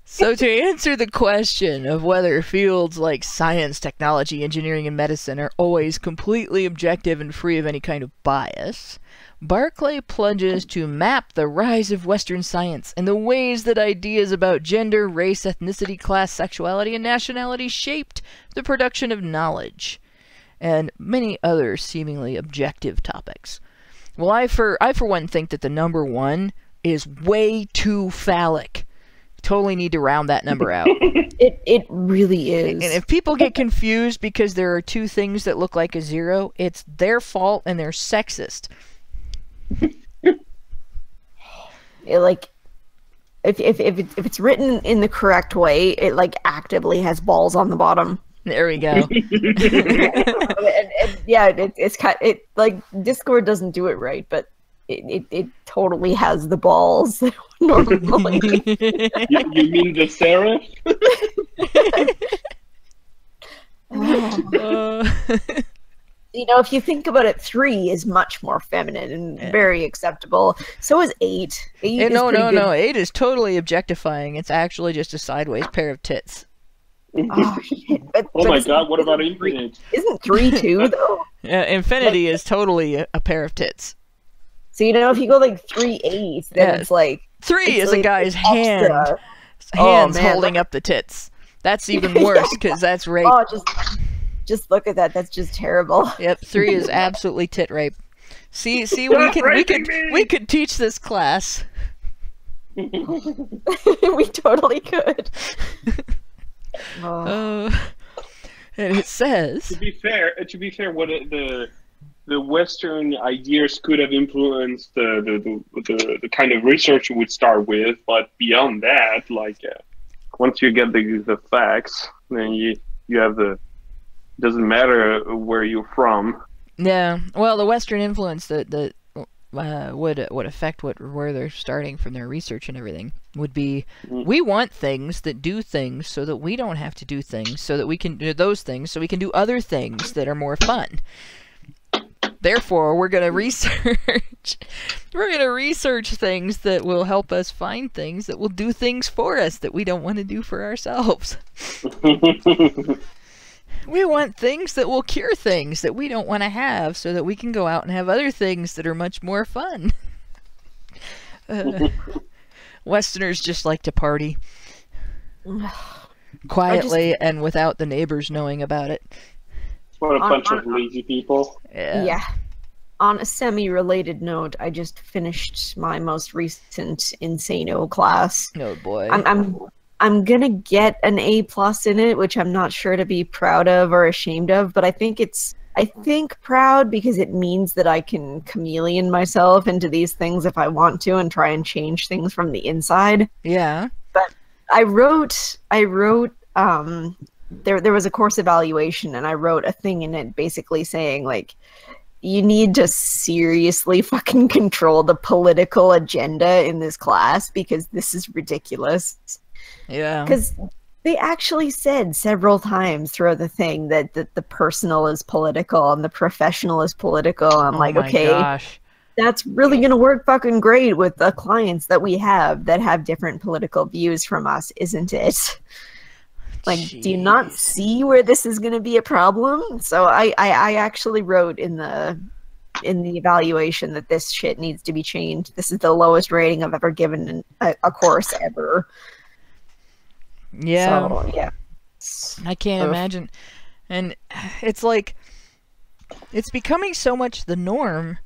So to answer the question of whether fields like science, technology, engineering, and medicine are always completely objective and free of any kind of bias, Barclay plunges to map the rise of Western science and the ways that ideas about gender, race, ethnicity, class, sexuality, and nationality shaped the production of knowledge, and many other seemingly objective topics. Well, I for one think that the number one is way too phallic. Totally need to round that number out. It really is. And if people get confused because there are two things that look like a zero, it's their fault and they're sexist. Like, if it's written in the correct way, it like actively has balls on the bottom. There we go. and yeah, it's kind. It like Discord doesn't do it right, but it totally has the balls normally. You mean the serif? You know, if you think about it, 3 is much more feminine and very acceptable. So is 8. 8 is no, pretty no, good. no. 8 is totally objectifying. It's actually just a sideways pair of tits. Oh, shit. But My it's- god, what about Infinite? Isn't 3 too, though? Infinity is totally a pair of tits. So, you know, if you go like 3/8, then Yes. it's like... 3 it's is like a guy's extra. hands man, holding up the tits. That's even worse because that's rape. Oh, just look at that. That's just terrible. Yep, 3 is absolutely tit rape. See, we could teach this class. We totally could. Oh. And it says, To be fair, what the Western ideas could have influenced the kind of research you would start with, but beyond that, like once you get the facts, then you have the. Doesn't matter where you're from. yeah. Well, the Western influence that would affect where they're starting from their research and everything would be we want things that do things so that we don't have to do things so that we can do those things so we can do other things that are more fun. Therefore, we're going to research things that will help us find things that will do things for us that we don't want to do for ourselves. We want things that will cure things that we don't want to have so that we can go out and have other things that are much more fun. Westerners just like to party. Quietly and without the neighbors knowing about it. What a bunch of lazy people. Yeah. On a semi-related note, I just finished my most recent Insano class. Oh boy. I'm gonna get an A+ in it, which I'm not sure to be proud of or ashamed of, but I think proud because it means that I can chameleon myself into these things if I want to and try and change things from the inside. Yeah. But I wrote there was a course evaluation and I wrote a thing in it basically saying like you need to seriously fucking control the political agenda in this class because this is ridiculous. Yeah. Because they actually said several times throughout the thing that the personal is political and the professional is political. I'm Oh like, my okay, gosh. that's really going to work fucking great with the clients that we have that have different political views from us, isn't it? Like, do you not see where this is going to be a problem? So I actually wrote in the evaluation that this shit needs to be changed. This is the lowest rating I've ever given in a course ever. Yeah. So, yeah. I can't imagine. And it's like, it's becoming so much the norm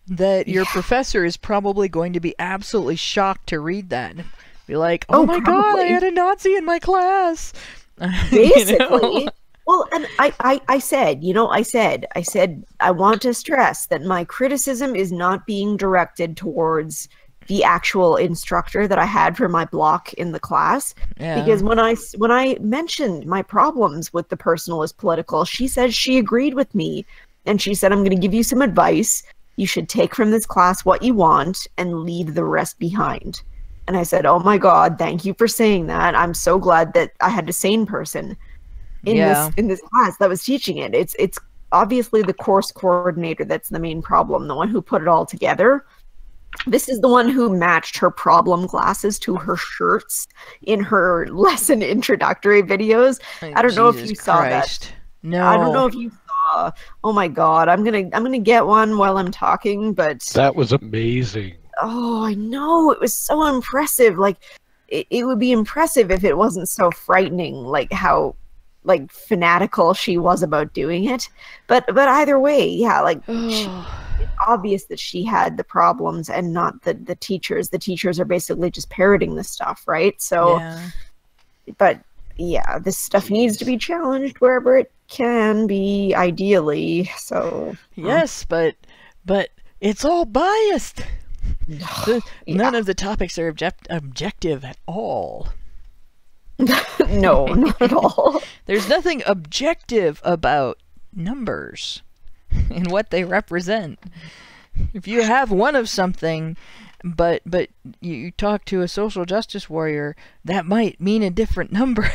that your professor is probably going to be absolutely shocked to read that. Be like, oh my god, I had a Nazi in my class. Basically. You know? Well, and I said, I want to stress that my criticism is not being directed towards the actual instructor that I had for my block in the class. Yeah. Because when I mentioned my problems with the personalist political, she said she agreed with me. And she said, I'm going to give you some advice. You should take from this class what you want and leave the rest behind. And I said, oh my god, thank you for saying that. I'm so glad that I had a sane person in this class that was teaching it. It's obviously the course coordinator that's the main problem, the one who put it all together. This is the one who matched her problem glasses to her shirts in her lesson introductory videos. I don't know if you saw that. No. I don't know if you saw. Oh my god, I'm gonna get one while I'm talking, but That was amazing. oh, I know, it was so impressive. Like it would be impressive if it wasn't so frightening, like how like fanatical she was about doing it. But either way, yeah, like it's obvious that she had the problems and not the teachers. The teachers are basically just parroting the stuff, right? So, but yeah, this stuff needs to be challenged wherever it can be, ideally. So yes, but it's all biased. None of the topics are objective at all. No, not at all. There's nothing objective about numbers and what they represent. If you have one of something, but you talk to a social justice warrior, that might mean a different number.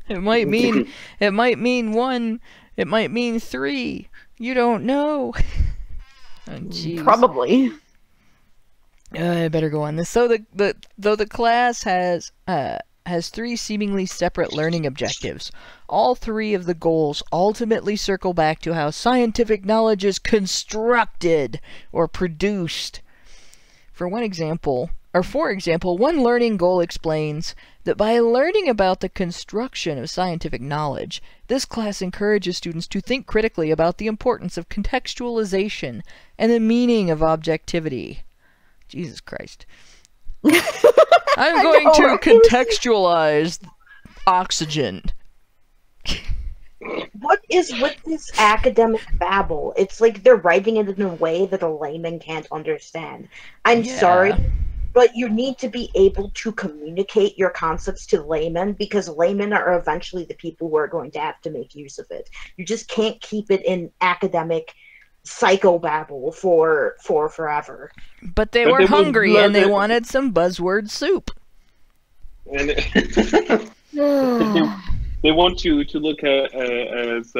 It might mean 1. It might mean 3. You don't know. Oh, probably. I better go on this. So the class has 3 seemingly separate learning objectives. All 3 of the goals ultimately circle back to how scientific knowledge is constructed or produced. For example, one learning goal explains that by learning about the construction of scientific knowledge, this class encourages students to think critically about the importance of contextualization and the meaning of objectivity. Jesus Christ. I'm going to contextualize oxygen. What is with this academic babble? It's like they're writing it in a way that a layman can't understand. I'm sorry, but you need to be able to communicate your concepts to laymen, because laymen are eventually the people who are going to have to make use of it. You just can't keep it in academic psychobabble for forever. But they were hungry and they wanted some buzzword soup. And they want to look as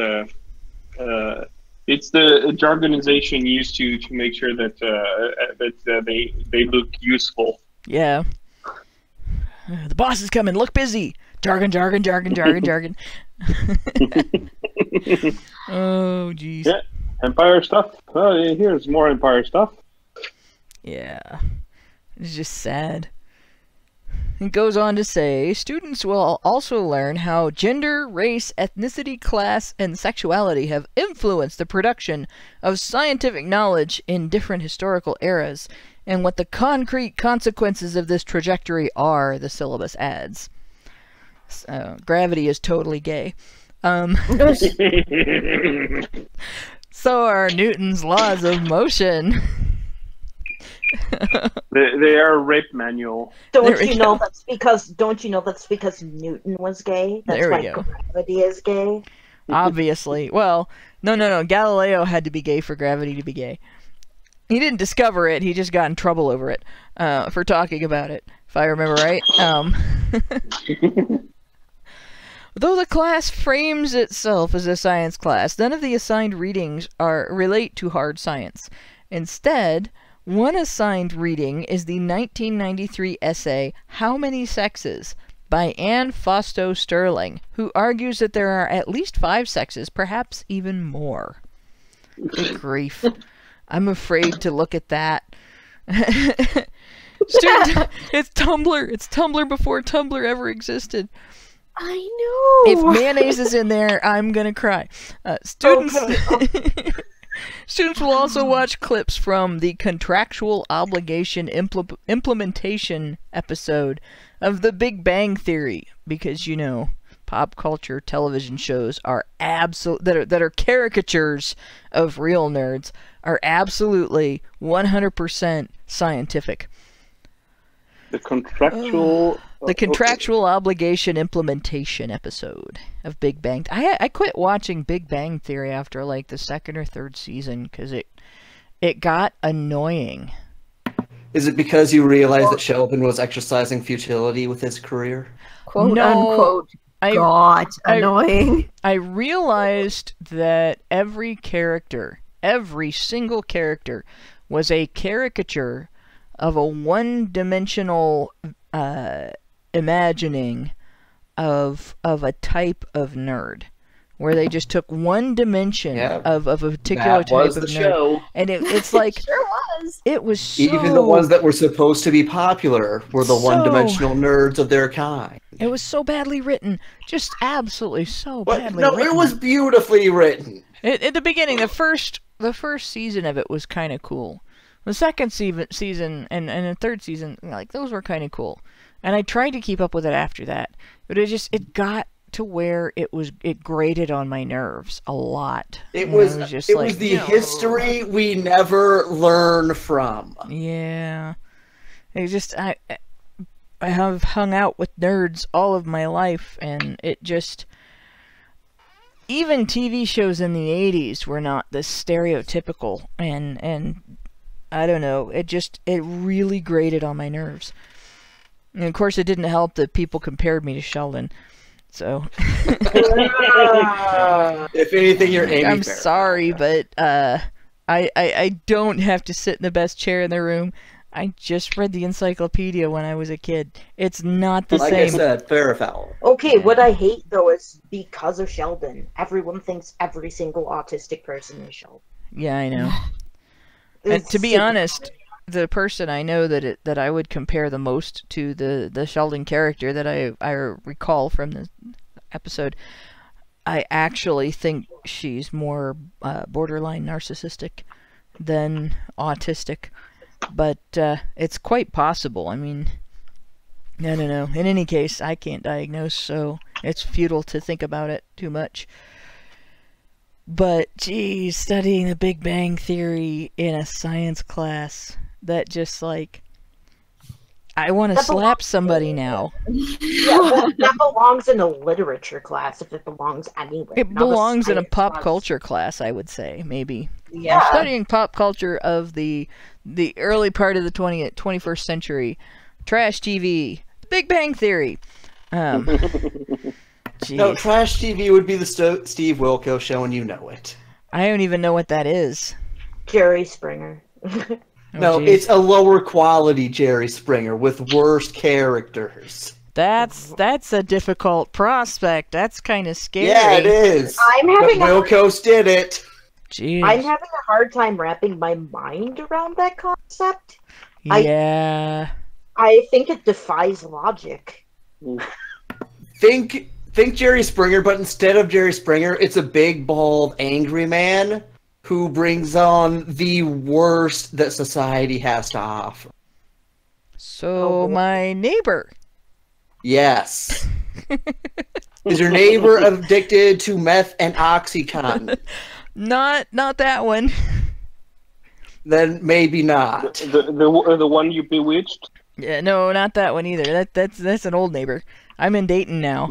it's the jargonization used to make sure that they look useful. Yeah. The boss is coming. Look busy. Jargon, jargon, jargon, jargon, jargon. Oh, jeez. Yeah. Empire stuff. Oh, yeah, here's more Empire stuff. Yeah. It's just sad. It goes on to say, students will also learn how gender, race, ethnicity, class, and sexuality have influenced the production of scientific knowledge in different historical eras, and what the concrete consequences of this trajectory are, the syllabus adds. Gravity is totally gay. So are Newton's laws of motion. They are a rape manual. Don't you know that's because Newton was gay? That's there we why go. gravity is gay. Obviously. Well, no. Galileo had to be gay for gravity to be gay. He didn't discover it. He just got in trouble over it for talking about it, if I remember right. Though the class frames itself as a science class, none of the assigned readings relate to hard science. Instead, one assigned reading is the 1993 essay How Many Sexes? By Anne Fausto Sterling, who argues that there are at least 5 sexes, perhaps even more. Good grief. I'm afraid to look at that. Student, it's Tumblr. It's Tumblr before Tumblr ever existed. I know. If mayonnaise is in there, I'm gonna cry. Students Students will also watch clips from the contractual obligation implementation episode of The Big Bang Theory, because, you know, pop culture television shows are that are caricatures of real nerds are absolutely 100% scientific. The contractual... The contractual obligation implementation episode of Big Bang. I quit watching Big Bang Theory after like the 2nd or 3rd season because it got annoying. Is it because you realized that Sheldon was exercising futility with his career? Quote unquote. Got annoying. I realized that every single character, was a caricature of a one-dimensional imagining of a type of nerd, where they just took one dimension of a particular type of nerd. Show. And it's like Sure was. it was so, even the ones that were supposed to be popular were the one-dimensional nerds of their kind. It was so badly written, just absolutely so badly no, written. it was beautifully written. At the beginning, the first season of it was kind of cool. The second season and the 3rd season, like, those were kind of cool. And I tried to keep up with it after that, but it got to where it grated on my nerves a lot. It was the history we never learn from. Yeah. It just I have hung out with nerds all of my life, and it just, even TV shows in the 80s were not this stereotypical, and I don't know, it really grated on my nerves. And of course, it didn't help that people compared me to Sheldon. So, if anything, you're Amy I'm Farrah. sorry, but I don't have to sit in the best chair in the room. I just read the encyclopedia when I was a kid. It's not the same. Like I said, fair or foul. Okay, what I hate though is because of Sheldon, everyone thinks every single autistic person is Sheldon. Yeah, I know. And to be honest, the person I know that I would compare the most to the Sheldon character that I recall from the episode, I actually think she's more borderline narcissistic than autistic. But it's quite possible. I mean, I don't know. In any case, I can't diagnose, so it's futile to think about it too much. But, geez, studying the Big Bang Theory in a science class, that just, like, I want to slap somebody now. Yeah, well, that belongs in a literature class if it belongs anywhere. It belongs in a pop culture class, I would say, maybe. Yeah. I'm studying pop culture of the early part of the 21st century. Trash TV. Big Bang Theory. No, Trash TV would be the Steve Wilco show, and you know it. I don't even know what that is. Jerry Springer. No, it's a lower quality Jerry Springer with worse characters. That's a difficult prospect. That's kind of scary. Yeah, it is. Wilco's did it. Jeez. I'm having a hard time wrapping my mind around that concept. Yeah. I think it defies logic. Think Jerry Springer, but instead of Jerry Springer, it's a big, bald, angry man who brings on the worst that society has to offer. So, my neighbor. Yes. Is your neighbor addicted to meth and OxyContin? Not that one. Then maybe not. The one you bewitched? Yeah, no, not that one either. That's an old neighbor. I'm in Dayton now.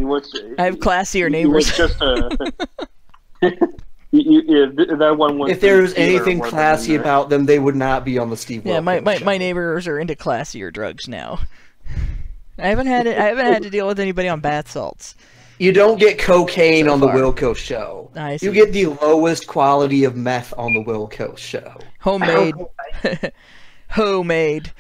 I have classier neighbors. That one was. If there was anything classy about them, they would not be on the Steve Wilco show. My neighbors are into classier drugs now. I haven't had to deal with anybody on bath salts. You don't get cocaine So on the far. Wilco show. I see. You get the lowest quality of meth on the Wilco show. Homemade. Homemade.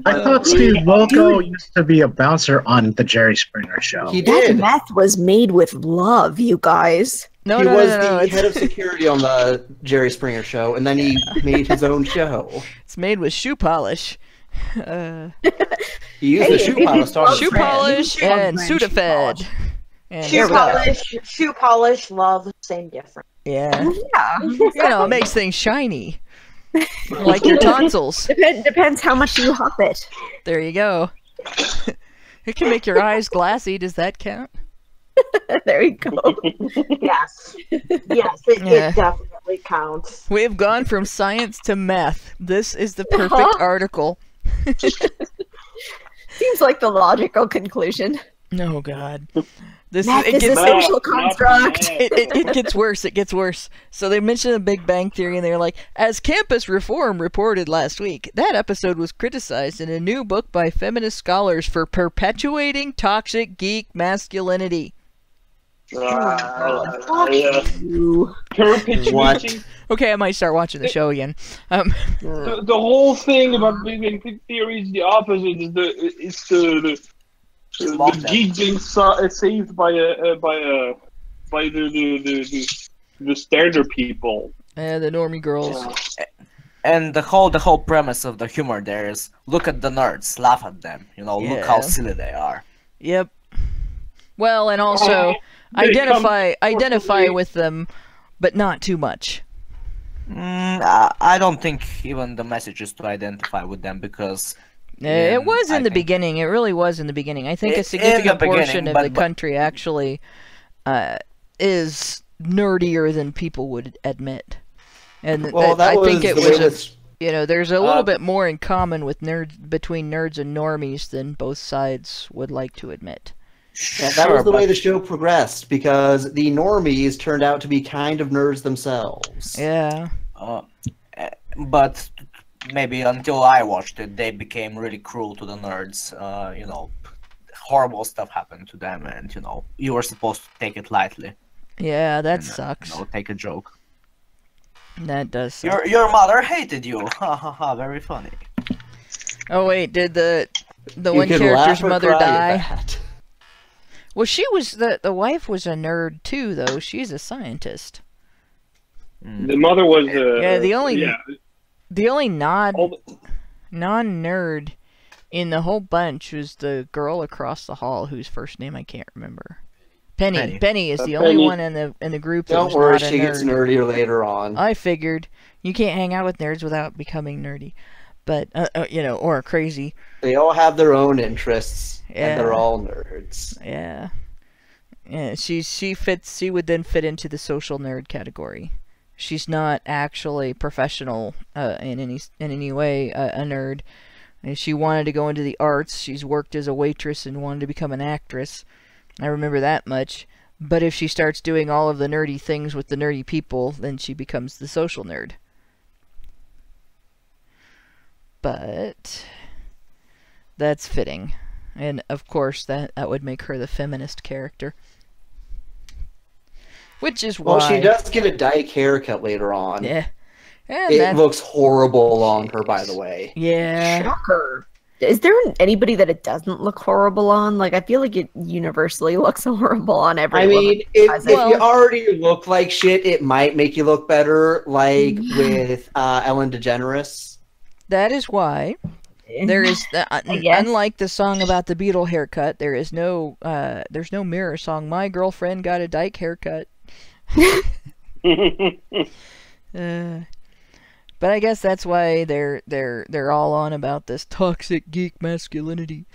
I thought Steve Wilco used to be a bouncer on the Jerry Springer show. He That did. meth was made with love, you guys. No, He no, was no, no, the it's, head of security on the Jerry Springer show, and then he made his own show. it's made with shoe polish. He used Hey, the shoe it polish. is on Shoe his brand. polish and brand Sudafed. shoe And Shoe polish, love, same difference. yeah. Yeah. You know, it makes things shiny. Like your tonsils. Depends how much you huff it. There you go. It can make your eyes glassy. Does that count? There you go. Yes. Yes, it definitely counts. We've gone from science to meth. This is the perfect article. Seems like the logical conclusion. Oh, God. This Meth it is a gets social Not construct. meth. it gets worse. It gets worse. So they mentioned the Big Bang Theory, and they're like, as campus reform reported last week, that episode was criticized in a new book by feminist scholars for perpetuating toxic geek masculinity. Yeah. You. Perpetuating. Okay, I might start watching the show again. The whole thing about Big Bang Theory is the opposite. It's the geek being saved by the standard people. The normie girls. And the whole premise of the humor there is look at the nerds, laugh at them. You know, look how Yeah. silly they are. Yep. Well, and also They come identify forcibly- with them, but not too much. I don't think even the message is to identify with them because It was in I the think- beginning. It really was in the beginning. I think In a the significant portion beginning, of but- the country actually is nerdier than people would admit. And Well, that I was think it the was way a, this- you know, there's a little bit more in common with between nerds and normies than both sides would like to admit. And that was the way the show progressed, because the normies turned out to be kind of nerds themselves. Yeah. But maybe until I watched it, they became really cruel to the nerds. You know, horrible stuff happened to them, and you know, you were supposed to take it lightly. Yeah, that and, sucks. You know, take a joke. That does suck. Your mother hated you. Ha ha ha! Very funny. Oh wait, did the You one can character's laugh or mother cry die? at that. Well, she was the wife was a nerd too, though. She's a scientist. The mother was Yeah, the only- yeah, The only all the- non-nerd in the whole bunch was the girl across the hall whose first name I can't remember. Penny. Penny is the only Penny. one in the group that Don't was worry, not a she gets nerd. nerdier later on. I figured you can't hang out with nerds without becoming nerdy, but you know, or crazy. They all have their own interests, Yeah. and they're all nerds. Yeah. Yeah, she would then fit into the social nerd category. She's not actually professional in any way a nerd. And she wanted to go into the arts. She's worked as a waitress and wanted to become an actress. I remember that much. But if she starts doing all of the nerdy things with the nerdy people, then she becomes the social nerd. But that's fitting. And of course that would make her the feminist character. Which is why Well, she does get a dyke haircut later on. Yeah. And It that- looks horrible on her, by the way. Yeah. Shocker. Is there anybody that it doesn't look horrible on? Like, I feel like it universally looks horrible on everyone. I mean, if you Well- already look like shit, it might make you look better, like with Ellen DeGeneres. That is why there is guess. unlike the song about the Beatle haircut, there's no mirror song. My girlfriend got a dyke haircut. But I guess that's why they're all on about this toxic geek masculinity.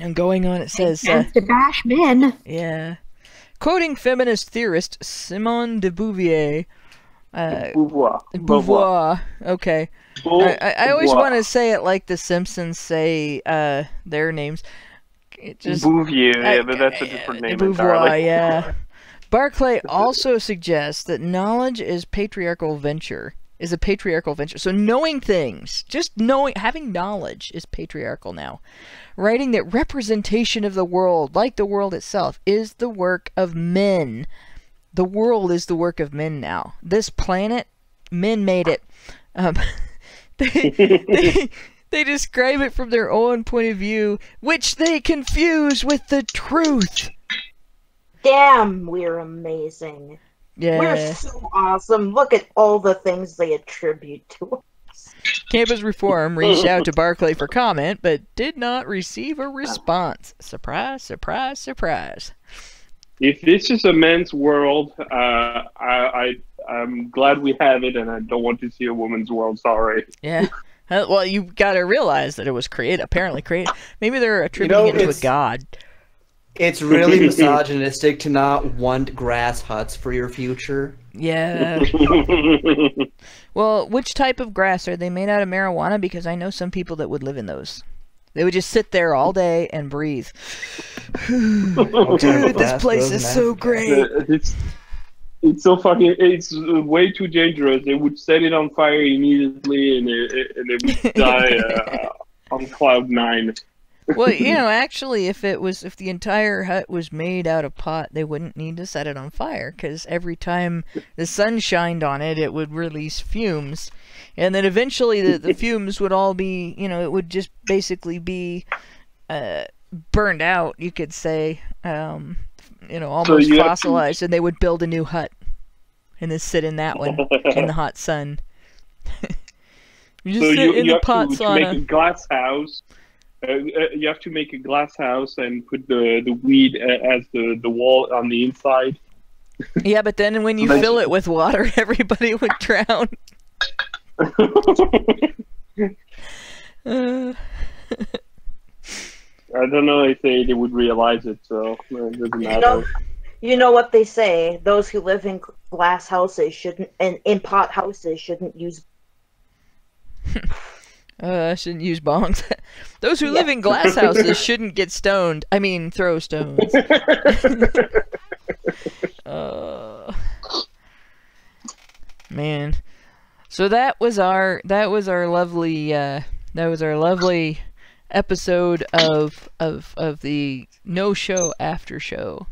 And going on, it says, to bash men. yeah, quoting feminist theorist Simone de Beauvoir. Beauvoir. Okay. I always want to say it like the Simpsons say their names. It just Bouvier, yeah, but that's a different name Beauvoir, entirely. yeah. Barclay also suggests that knowledge is patriarchal venture. is a patriarchal venture. So knowing things, just knowing, having knowledge is patriarchal now. Writing that representation of the world, like the world itself, is the work of men. The world is the work of men now. This planet, men made it. They describe it from their own point of view, which they confuse with the truth. Damn, we're amazing. Yeah. We're so awesome. Look at all the things they attribute to us. Campus Reform reached out to Barclay for comment, but did not receive a response. Surprise, surprise, surprise. If this is a men's world, I'm glad we have it, and I don't want to see a woman's world. Sorry. Yeah. Well, you got to realize that it was apparently created. Maybe they're attributing it to a god. It's really misogynistic to not want grass huts for your future. Yeah. Well, which type of grass? Are they made out of marijuana? Because I know some people that would live in those. They would just sit there all day and breathe. Dude, this place is so great. It's so fucking. It's way too dangerous. They would set it on fire immediately, and it would die on cloud 9. Well, you know, actually, if the entire hut was made out of pot, they wouldn't need to set it on fire, because every time the sun shined on it, it would release fumes, and then eventually the fumes would all be, you know, it would just basically be burned out, you could say, you know, almost so fossilized, and they would build a new hut and then sit in that one in the hot sun. You just sit in the pot sauna. To make a glass house. You have to make a glass house and put the weed as the wall on the inside. Yeah, but then when you fill it with water, everybody would drown. I don't know if they would realize it, so it doesn't matter. You know what they say, those who live in glass houses shouldn't, and in pot houses shouldn't use... shouldn't use bongs. Those who live in glass houses shouldn't get stoned. I mean, throw stones. Man. So that was our lovely episode of the No Show After Show.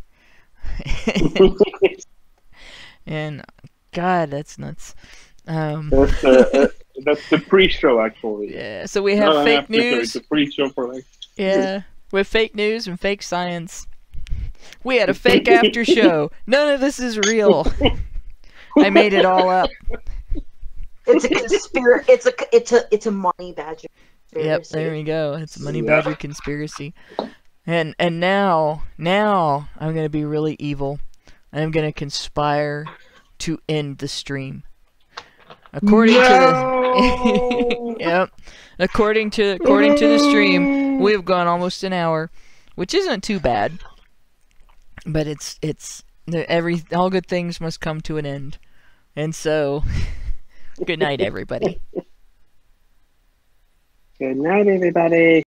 And God, that's nuts. That's the pre-show, actually. Yeah, so we have fake news. It's a pre-show for like. Yeah, with fake news and fake science. We had a fake after show. None of this is real. I made it all up. It's a conspiracy. It's a money badger conspiracy. Yep, there we go. It's a money badger conspiracy. And now I'm gonna be really evil. I'm gonna conspire to end the stream. According to the stream, we've gone almost an hour, which isn't too bad. But all good things must come to an end. And so good night, everybody. Good night, everybody.